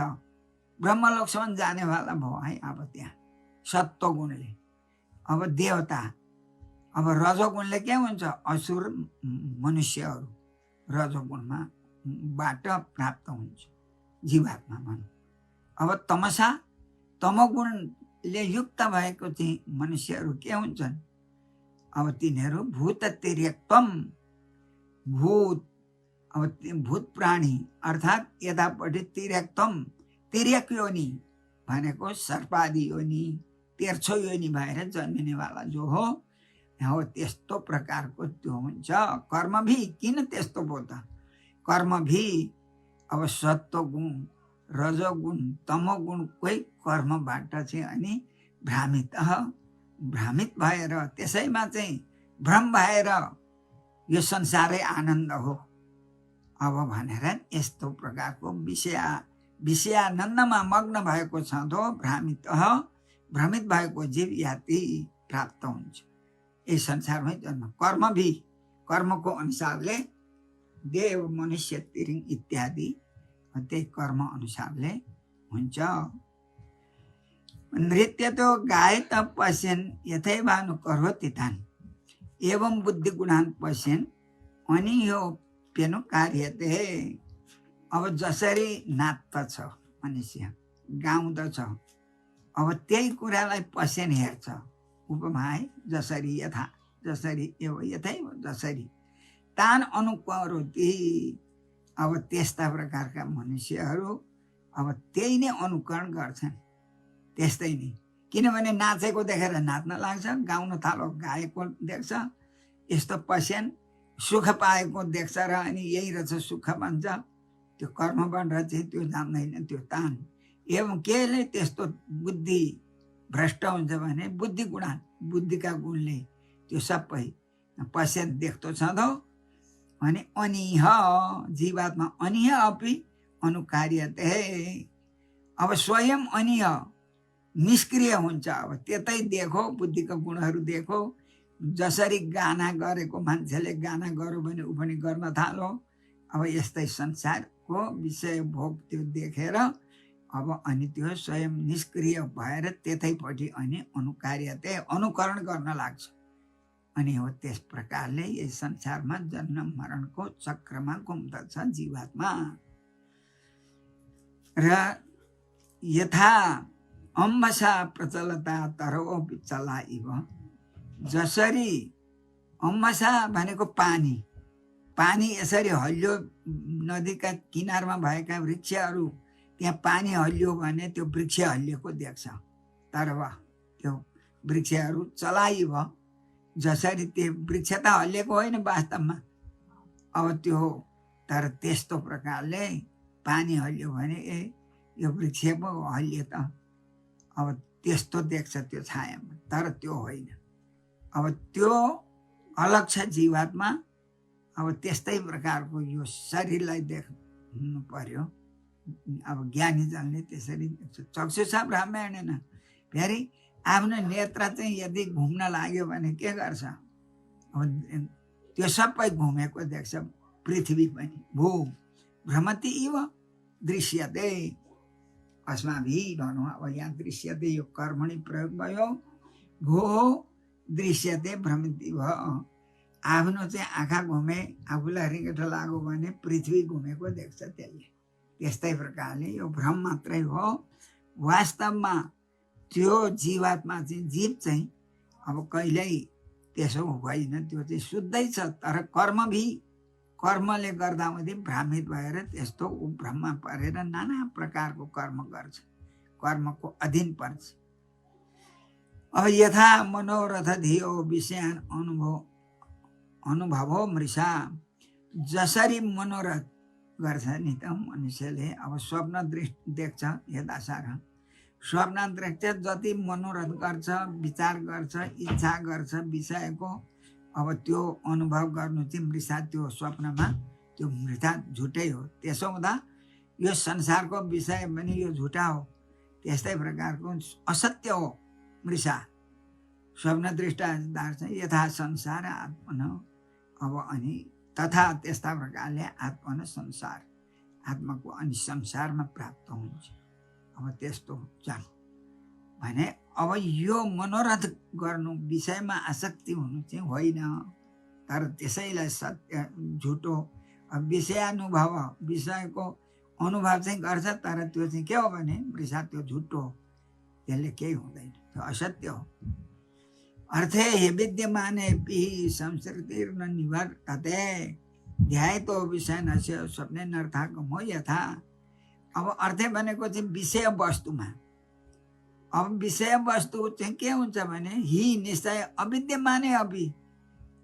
ब्रह्मलोकसम्म जानेवाला भयो है। अब त्यहाँ सत्व गुणले। अब देवता, अब रजोगुणले के हुन्छ? असुर मनुष्यहरू रजोगुणमा बाट प्राप्त हुन्छ जीवात्मा भनौँ। अब तमसा, तमोगुणले युक्त भएको चाहिँ मनुष्यहरू के हुन्छन्? अब तिनीहरू भूत तिर्यक्त्वम, भूत, अब भूत प्राणी अर्थात् यतापट्टि तिर्यक्त्वम, तिर्यक योनि भनेको सर्पादि योनि, तेर्छो योनि भएर जन्मिनेवाला जो हो त्यस्तो प्रकारको त्यो हुन्छ। कर्म भी किन त्यस्तो भयो त? कर्म भी अब सत्वगुण, रजोगुण, तमोगुणकै कर्मबाट चाहिँ अनि भ्रमित भएर त्यसैमा चाहिँ भ्रम भएर यो संसारै आनन्द हो अब भनेर यस्तो प्रकारको विषयानन्दमा मग्न भएको छ तो भ्रमित भएको जीव याति प्राप्त हुन्छ। यही संसारमै जन्म। कर्म भी, कर्मको अनुसारले देव मनुष्य तिरिङ इत्यादि त्यही कर्म अनुसारले हुन्छ। नृत्य तो गायत पश्यन् यथैवानु करोति तान् एवं बुद्धि गुणान् पश्यन् अनियो पेनु कार्यते। अब जसरी नाच्दछ मनुष्य, गाउँदछ, अब त्यही कुरालाई पश्यन् हेर्छ। उपमा है, जसरी यथा, जसरी यथै जसरी तान अनुकरोति। अब त्यस्ता प्रकारका मनुष्यहरू अब त्यही नै अनुकरण गर्छन्, त्यस्तै नै। किनभने नाचेको देखेर नाच्न लाग्छ, गाउन थालो गाएको देख्छ, यस्तो पश्यन्, सुख पाएको देख्छ र अनि यही रहेछ सुख भन्छ। त्यो कर्मबाट चाहिँ त्यो जान्दैन त्यो तान। एवं केले त्यस्तो बुद्धि भ्रष्ट हुन्छ भने बुद्धि गुणा, बुद्धिका गुणले त्यो सबै पश्चात देख्दो छ दो। अनि अनिह जीवात्मा अनिह अपि अनुकार्यते। अब स्वयं अनिह निष्क्रिय हुन्छ। अब त्यतै देखो, बुद्धिका गुणहरू देखो। जसरी गाना गरेको मान्छेले गाना गर्यो भने ऊ पनि गर्न थालो। अब यस्तै संसारको विषय भोग त्यो देखेर अब अनि त्यो स्वयं निष्क्रिय भएर त्यतैपट्टि अनि अनुकार्यते, अनुकरण गर्न लाग्छ। अनि हो त्यस प्रकारले यस संसारमा जन्म मरणको चक्रमा घुम्दछ जीवात्मा। र यथा अम्बसा प्रचलता तरओपि चला इव। जसरी अम्बसा भनेको पानी, पानी यसरी हल्लियो, नदीका किनारमा भएका वृक्षहरू, त्यहाँ पानी हल्लियो भने त्यो वृक्ष हल्लिएको देख्छ। तर त्यो वृक्षहरू चलाइभ, जसरी त्यो वृक्ष त हल्लिएको होइन वास्तवमा, अब त्यो तर त्यस्तो प्रकारले पानी हल्लियो भने ए यो वृक्ष पो हल्लियो त, अब त्यस्तो देख्छ त्यो छायामा। तर त्यो होइन, अब त्यो अलग छ जीवात्मा। अब त्यस्तै प्रकारको यो शरीरलाई देख्नु पर्यो। अब ज्ञानी जनले त्यसरी देख्छ। चक्षुषा ब्राह्मणेन फेरि आफ्नो नेत्र चाहिँ यदि घुम्न लाग्यो भने के गर्छ? अब त्यो सबै घुमेको देख्छ। पृथ्वी पनि भू भ्रमति इव दृश्यते अस्माभिः भनौँ। अब यहाँ दृश्यते यो कर्मणि प्रयोग भयो। भू दृश्यते भ्रमति भयो। आफ्नो चाहिँ आँखा घुमे, आफूलाई रिङ्गट लाग्यो भने पृथ्वी घुमेको देख्छ त्यसले। त्यस्तै प्रकारले यो भ्रम मात्रै हो। वास्तवमा त्यो जीवात्मा चाहिँ जीव चाहिँ अब कहिल्यै त्यसो होइन, त्यो चाहिँ शुद्धै छ। तर कर्मले गर्दा मात्रै भ्रमित भएर त्यस्तो ऊ भ्रममा परेर नाना प्रकारको कर्म गर्छ, कर्मको अधीन पर्छ। अब यथा मनोरथ धियो विषयान अनुभवो मृषा, जसरी मनोरथ गर्छ नि त मनुष्यले। अब स्वप्न दृष्टि देख्छ, यथासार स्वप्न दृष्टि जति मनोरथ गर्छ, विचार गर्छ, इच्छा गर्छ विषयको, अब त्यो अनुभव गर्नु चाहिँ मृषा, त्यो स्वप्नमा त्यो मृषा झुटै हो। त्यसो हुँदा यो संसारको विषय पनि यो झुटा हो। त्यस्तै प्रकारको असत्य हो मृषा। स्वप्न दृष्टान्त यथा संसार आत्मन, अब अनि तथा त्यस्ता प्रकारले आत्मन संसार, आत्माको अनि संसारमा प्राप्त हुन्छ। अब त्यस्तो हुन्छ भने अब यो मनोरथ गर्नु, विषयमा आसक्ति हुनु चाहिँ होइन। तर त्यसैलाई सत्य झुटो विषयानुभव, विषयको अनुभव चाहिँ गर्छ, तर त्यो चाहिँ के हो भने मृषा, त्यो झुटो हो। त्यसले केही हुँदैन, त्यो असत्य हो। अर्थे हे विद्यमाने पिहि संसृतिर्न निवर्तते ध्यायतो विषयनस्य स्वप्ने नर्थागमो यथा। अब अर्थे भनेको चाहिँ विषय वस्तुमा। अब विषय वस्तु चाहिँ के हुन्छ भने हि निश्चय अविद्यमाने अपि।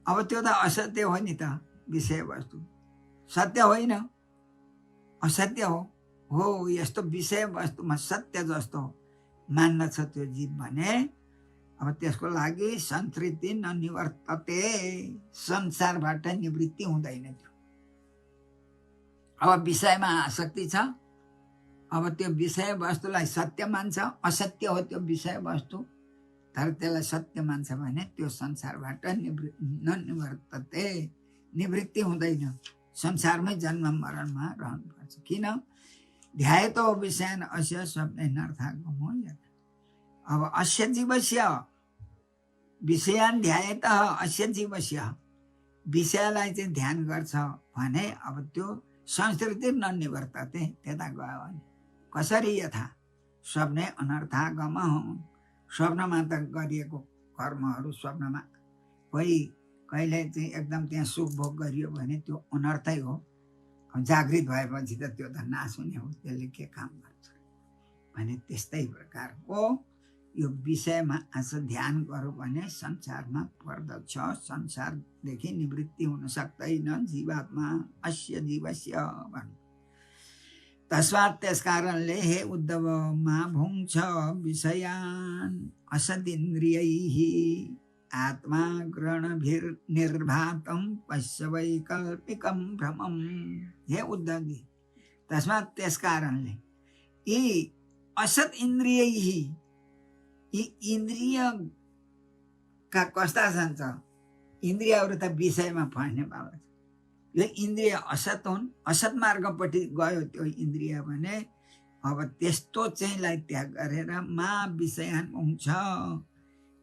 अब त्यो त असत्य हो नि त। विषय वस्तु सत्य होइन, असत्य हो। यस्तो विषय वस्तुमा सत्य जस्तो मान्दछ त्यो जीव भने अब त्यसको लागि संस्कृति ननिवर्तते, संसारबाट निवृत्ति हुँदैन त्यो। अब विषयमा आसक्ति छ, अब त्यो विषय वस्तुलाई सत्य मान्छ, असत्य हो त्यो विषय वस्तु, तर त्यसलाई सत्य मान्छ भने त्यो संसारबाट ननिवर्तते, निवृत्ति हुँदैन, संसारमै जन्म मरणमा रहनुपर्छ। किन? ध्यायतो विषयान अस्य स्वप्ने नर्थागमो यथा। अब अस्य जीवस्य विषयान ध्यायत अस्य जीवस्य, विषयलाई चाहिँ ध्यान गर्छ भने अब त्यो संस्कृति ननिवर्तते, त्यता गयो भने कसरी? यथा स्वप्ने अनर्थागम, स्वप्नमा त गरिएको कर्महरू स्वप्नमा कहिले चाहिँ एकदम त्यहाँ सुख भोग गरियो भने त्यो अनर्थै हो। जागृत भएपछि त त्यो त नाश हुने हो, त्यसले के काम गर्छ भने त्यस्तै प्रकारको यो विषयमा आज ध्यान गऱ्यो भने संसारमा पर्दछ, संसारदेखि निवृत्ति हुन सक्दैन जीवात्मा अस्य जीवस्य भन्नु। तस्मात् त्यस कारणले हे उद्धव मा भुङ्क्ष विषयान् असदिन्द्रियैः आत्मा ग्रहणभिर्निर्भातं पश्य वैकल्पिकं भ्रमम्। हे उद्धवजी, तस्मात् त्यस कारणले यी असत इन्द्रियैः, यी इन्द्रियका कस्ता छन्? इन्द्रियहरू त विषयमा फस्ने बाबा छ। यो इन्द्रिय असत हुन्, असत मार्गपट्टि गयो त्यो इन्द्रिय भने अब त्यस्तो चाहिँलाई त्याग गरेर मा विषयान हुन्छ।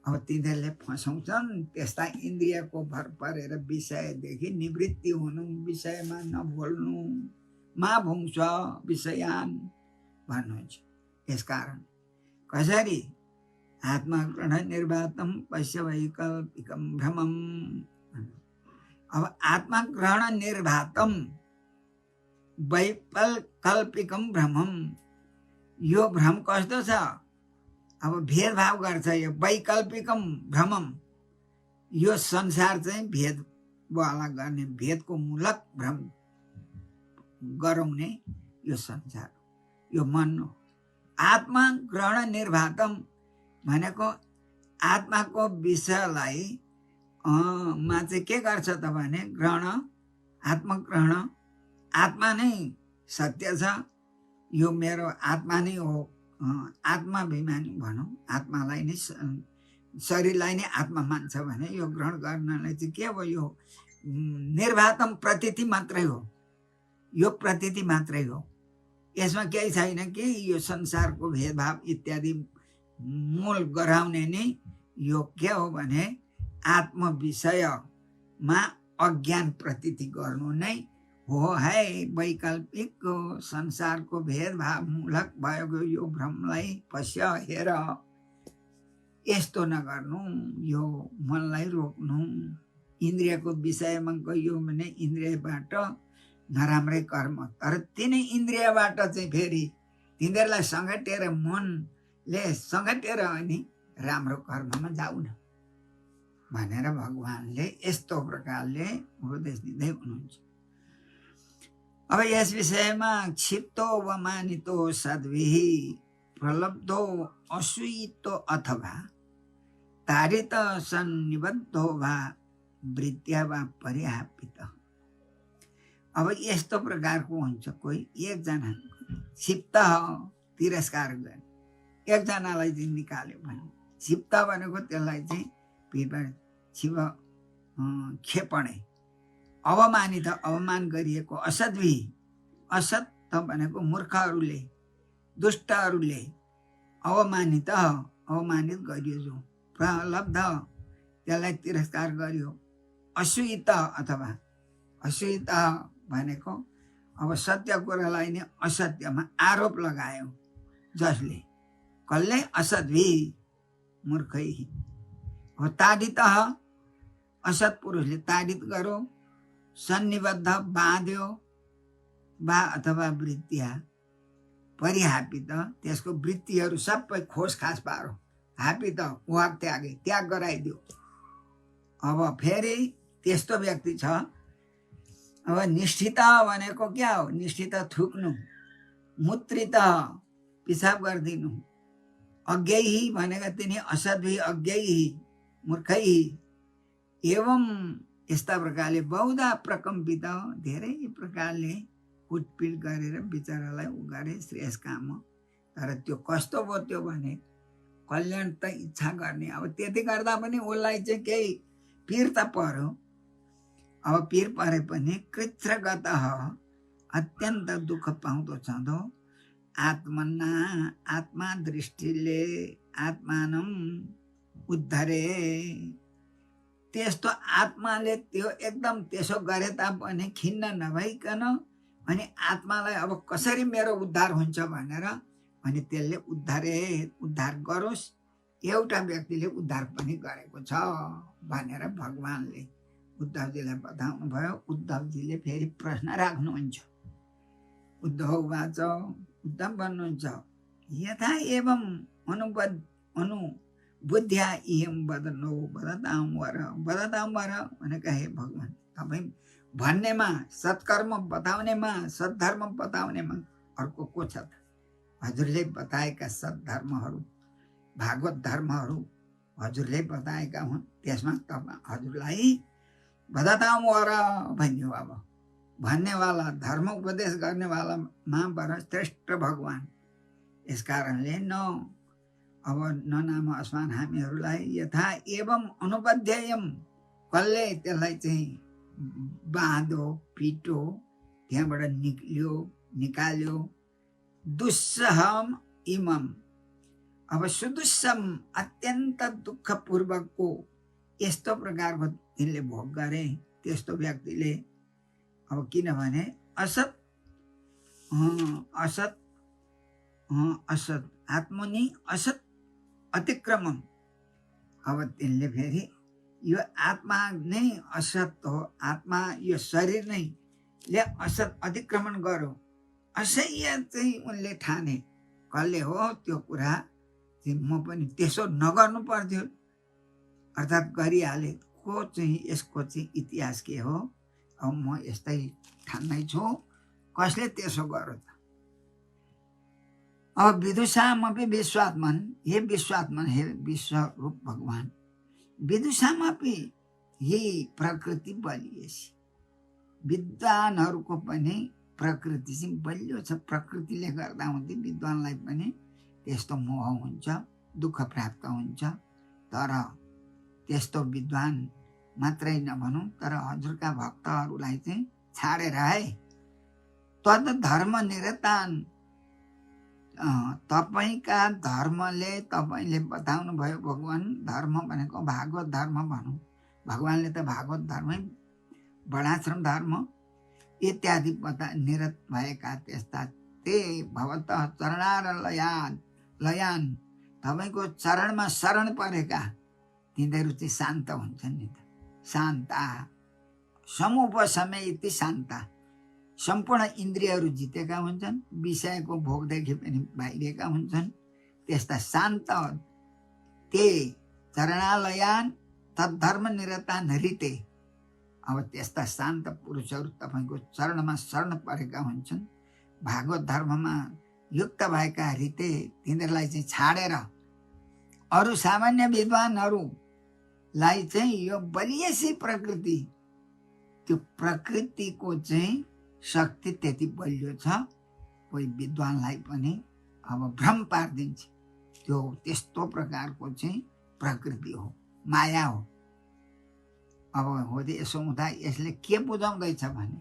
अब तिनीहरूले फसाउँछन्, त्यस्ता इन्द्रियको भर परेर विषयदेखि निवृत्ति हुनु, विषयमा नबोल्नु, मा भुङ्क्ष विषयान भन्नुहुन्छ। यसकारण कसरी? आत्मा ग्रहण निर्वातम पश्य वैकल्पिकम भ्रमम। अब आत्मा ग्रहण निर्वातम वैकल्पिकम भ्रमम, यो भ्रम कस्तो छ? अब भेदभाव गर्छ। यो वैकल्पिकम भ्रमम, यो संसार चाहिँ भेदवाला गर्ने, भेदको मूलक भ्रम गराउने यो संसार, यो मन हो। आत्मा ग्रहण निर्वातम भनेको आत्माको विषयलाई मा चाहिँ के गर्छ त भने ग्रहण, आत्मग्रहण, आत्मा नै सत्य छ, यो मेरो आत्मा नै हो, आत्माभिमानी भनौँ, आत्मालाई नै शरीरलाई नै आत्मा मान्छ भने यो ग्रहण गर्नलाई चाहिँ के हो, यो निर्वातम प्रतीति मात्रै हो, यो प्रतीति मात्रै हो। यसमा केही छैन कि यो संसारको भेदभाव इत्यादि मूल गराउने नै यो के हो भने आत्म विषयमा अज्ञान प्रतीति गर्नु नै हो है। वैकल्पिक संसारको भेदभाव मूलक भएको यो भ्रमलाई पश्य हेर, यस्तो नगर्नु, यो मनलाई रोक्नु। इन्द्रियको विषयमा गयो भने इन्द्रियबाट नराम्रै कर्म, तर तिनै इन्द्रियबाट चाहिँ फेरि तिनीहरूलाई सङ्घटेर मनले सङ्घटेर अनि राम्रो कर्ममा जाऊ न भनेर भगवानले यस्तो प्रकारले उपदेश दिँदै हुनुहुन्छ। अब यस विषयमा क्षिप्तो वा मानितो सद्भिः प्रलब्धो असूयितो अथवा ताडित सन्निबद्धो वा वृत्त्या वा परिहापित। अब यस्तो प्रकारको हुन्छ, कोही एकजना क्षिप्त तिरस्कार गर्ने, एकजनालाई चाहिँ निकाल्यो भने क्षिप्त भनेको त्यसलाई चाहिँ शिव क्षेपणे, अवमानित अवमान गरिएको, असद्वी असत भनेको मूर्खहरूले दुष्टहरूले अवमानित गरियो, जो प्रलब्ध त्यसलाई तिरस्कार गरियो। असूयित अथवा असूयित भनेको अब सत्य कुरालाई नै असत्यमा आरोप लगायो, जसले कसले असद्वी मूर्खै। अब ताडित असत पुरुषले ताडित गरो, सन्निबद्ध बाँध्यो वा अथवा वृत्तिया परिहापित, त्यसको वृत्तिहरू सबै खोसखास पारो, हापित उहाँ त्याग गराइदियो। अब फेरि त्यस्तो व्यक्ति छ। अब निष्ठित भनेको क्या हो, निष्ठित थुक्नु, मूत्रित पिसाब गरिदिनु, अज्ञैही भनेका तिनी असद्वी अज्ञैही मूर्खै एवं यस्ता प्रकारले बहुधा प्रकम्पित, धेरै प्रकारले कुटपिट गरेर बिचरालाई उ गरे श्रेयस काम। तर त्यो कस्तो भयो त्यो भने कल्याण त इच्छा गर्ने, अब त्यति गर्दा पनि उसलाई चाहिँ केही पीर त पर्यो। अब पीर परे पनि कृच्छ्रगत अत्यन्त दुःख पाउँदो छँदो आत्मना आत्मा दृष्टिले आत्मानम उद्धरे। त्यस्तो आत्माले त्यो एकदम त्यसो गरे तापनि खिन्न नभइकन अनि आत्मालाई अब कसरी मेरो उद्धार हुन्छ भनेर अनि त्यसले उद्धार गरोस्। एउटा व्यक्तिले उद्धार पनि गरेको छ भनेर भगवानले उद्धवजीलाई बताउनु भयो। उद्धवजीले फेरि प्रश्न राख्नुहुन्छ। उद्धव भन्नुहुन्छ, यथा एवं अनुबुद्ध्या इयं वदनो वदतां वर भनेका हे भगवान, तपाईँ भन्नेमा सत्कर्म बताउनेमा सद्धर्म बताउनेमा अर्को को छ त? हजुरले बताएका सद्धर्महरू भागवत धर्महरू हजुरले बताएका हुन्, त्यसमा तपाईँ हजुरलाई वदतां वर भन्यो। अब भन्नेवाला धर्म उपदेश गर्नेवाला महावर श्रेष्ठ भगवान। यस कारणले अब नाम अस्मान हामीहरूलाई यथा एवं अनुबध्ययम, कसले त्यसलाई चाहिँ बाँधो पिटो, त्यहाँबाट निकाल्यो। दुस्सहम इमम, अब सुदुस्सम अत्यन्त दुःखपूर्वकको यस्तो प्रकारको तिनले भोग गरे। त्यस्तो व्यक्तिले अब किनभने असत आत्मनि असत अतिक्रमम, अब तिनले फेरि यो आत्मा नै असत हो, आत्मा यो शरीर नै ले असत अतिक्रमण गर्यो। असह्य चाहिँ उनले ठाने। कसले हो त्यो कुरा चाहिँ म पनि त्यसो नगर्नु पर्थ्यो, अर्थात् गरिहाले। को चाहिँ यसको चाहिँ इतिहास के हो, अब म यस्तै ठान्नै छु, कसले त्यसो गर्यो त? अब विदुषामपि विश्वात्मन, हे विश्वात्मन, हे विश्वरूप भगवान, विदुषामपि यही प्रकृति बलिएसी। विद्वानहरूको पनि प्रकृति चाहिँ बलियो छ, प्रकृतिले गर्दा हुँदै विद्वानलाई पनि त्यस्तो मोह हुन्छ, दुःख प्राप्त हुन्छ। तर त्यस्तो विद्वान मात्रै नभनौँ, तर हजुरका भक्तहरूलाई चाहिँ छाडेर है तद धर्म निरतान, तपाईँका धर्मले तपाईँले बताउनु भयो। भगवान धर्म भनेको भागवत धर्म भनौँ, भगवानले त भागवत धर्मै वर्णाश्रम धर्म इत्यादि निरत भएका त्यस्ता ते भवत चरणार लयान, तपाईँको चरणमा शरण परेका तिनीहरू चाहिँ शान्त हुन्छन् नि त। शान्ता समुपसमय इति शान्ता, सम्पूर्ण इन्द्रियहरू जितेका हुन्छन्, विषयको भोगदेखि पनि बाहिरिएका हुन्छन्। त्यस्ता शान्त ते चरणालयान तद्धर्म निरतान हृते, अब त्यस्ता शान्त पुरुषहरू तपाईँको चरणमा शरण परेका हुन्छन्, भागवत धर्ममा युक्त भएका हृते, तिनीहरूलाई चाहिँ छाडेर अरू सामान्य विद्वानहरूलाई चाहिँ यो बलियसी प्रकृति, त्यो प्रकृतिको चाहिँ शक्ति त्यति बलियो छ, कोही विद्वानलाई पनि अब भ्रम पारिदिन्छ। त्यो त्यस्तो प्रकारको चाहिँ प्रकृति हो, माया हो। अब हो यसो हुँदा यसले के बुझाउँदैछ भने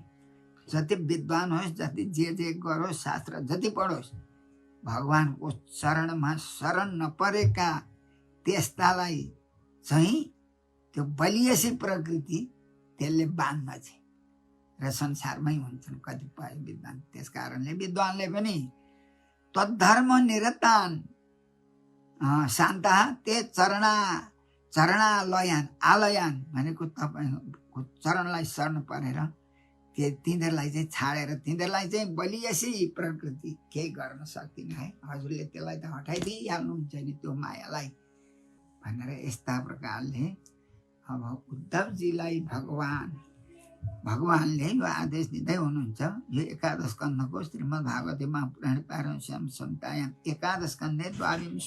जति विद्वान होस्, जति जे गरोस्, शास्त्र जति पढोस्, भगवानको चरणमा शरण नपरेका त्यस्तालाई चाहिँ त्यो बलियसी प्रकृति त्यसले बाँध्न चाहिँ र संसारमै हुन्छन् कतिपय विद्वान। त्यस कारणले विद्वानले पनि तद्धर्म निरतान शान्ता ते चरणालयान, आलयान भनेको तपाईँको चरणलाई शरण परेर तिनीहरूलाई चाहिँ छाडेर, तिनीहरूलाई चाहिँ बलियसी प्रकृति केही गर्न सक्दिन है, हजुरले त्यसलाई त हटाइदिइहाल्नुहुन्छ नि त्यो मायालाई भनेर यस्ता प्रकारले अब उद्धवजीलाई भगवानले यो आदेश दिँदै हुनुहुन्छ। यो एकादश स्कन्धको श्रीमद् भागवते महापुराणे पारमश्याम संहितायाम एकादश स्कन्धे 12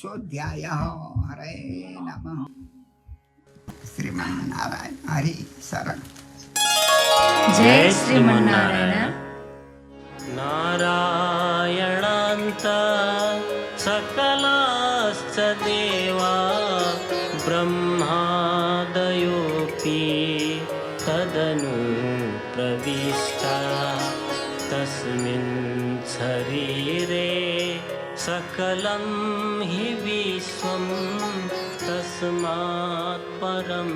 हरे नमः। श्रीमन्नारायण हरि शरण। जय श्रीमन्नारायण। नारायणान्त सकलाश्च देवा ब्रह्मादयोऽपि तदनु प्रविष्टा तस्मिन् शरीरे सकलं हि विश्वं तस्मात् परं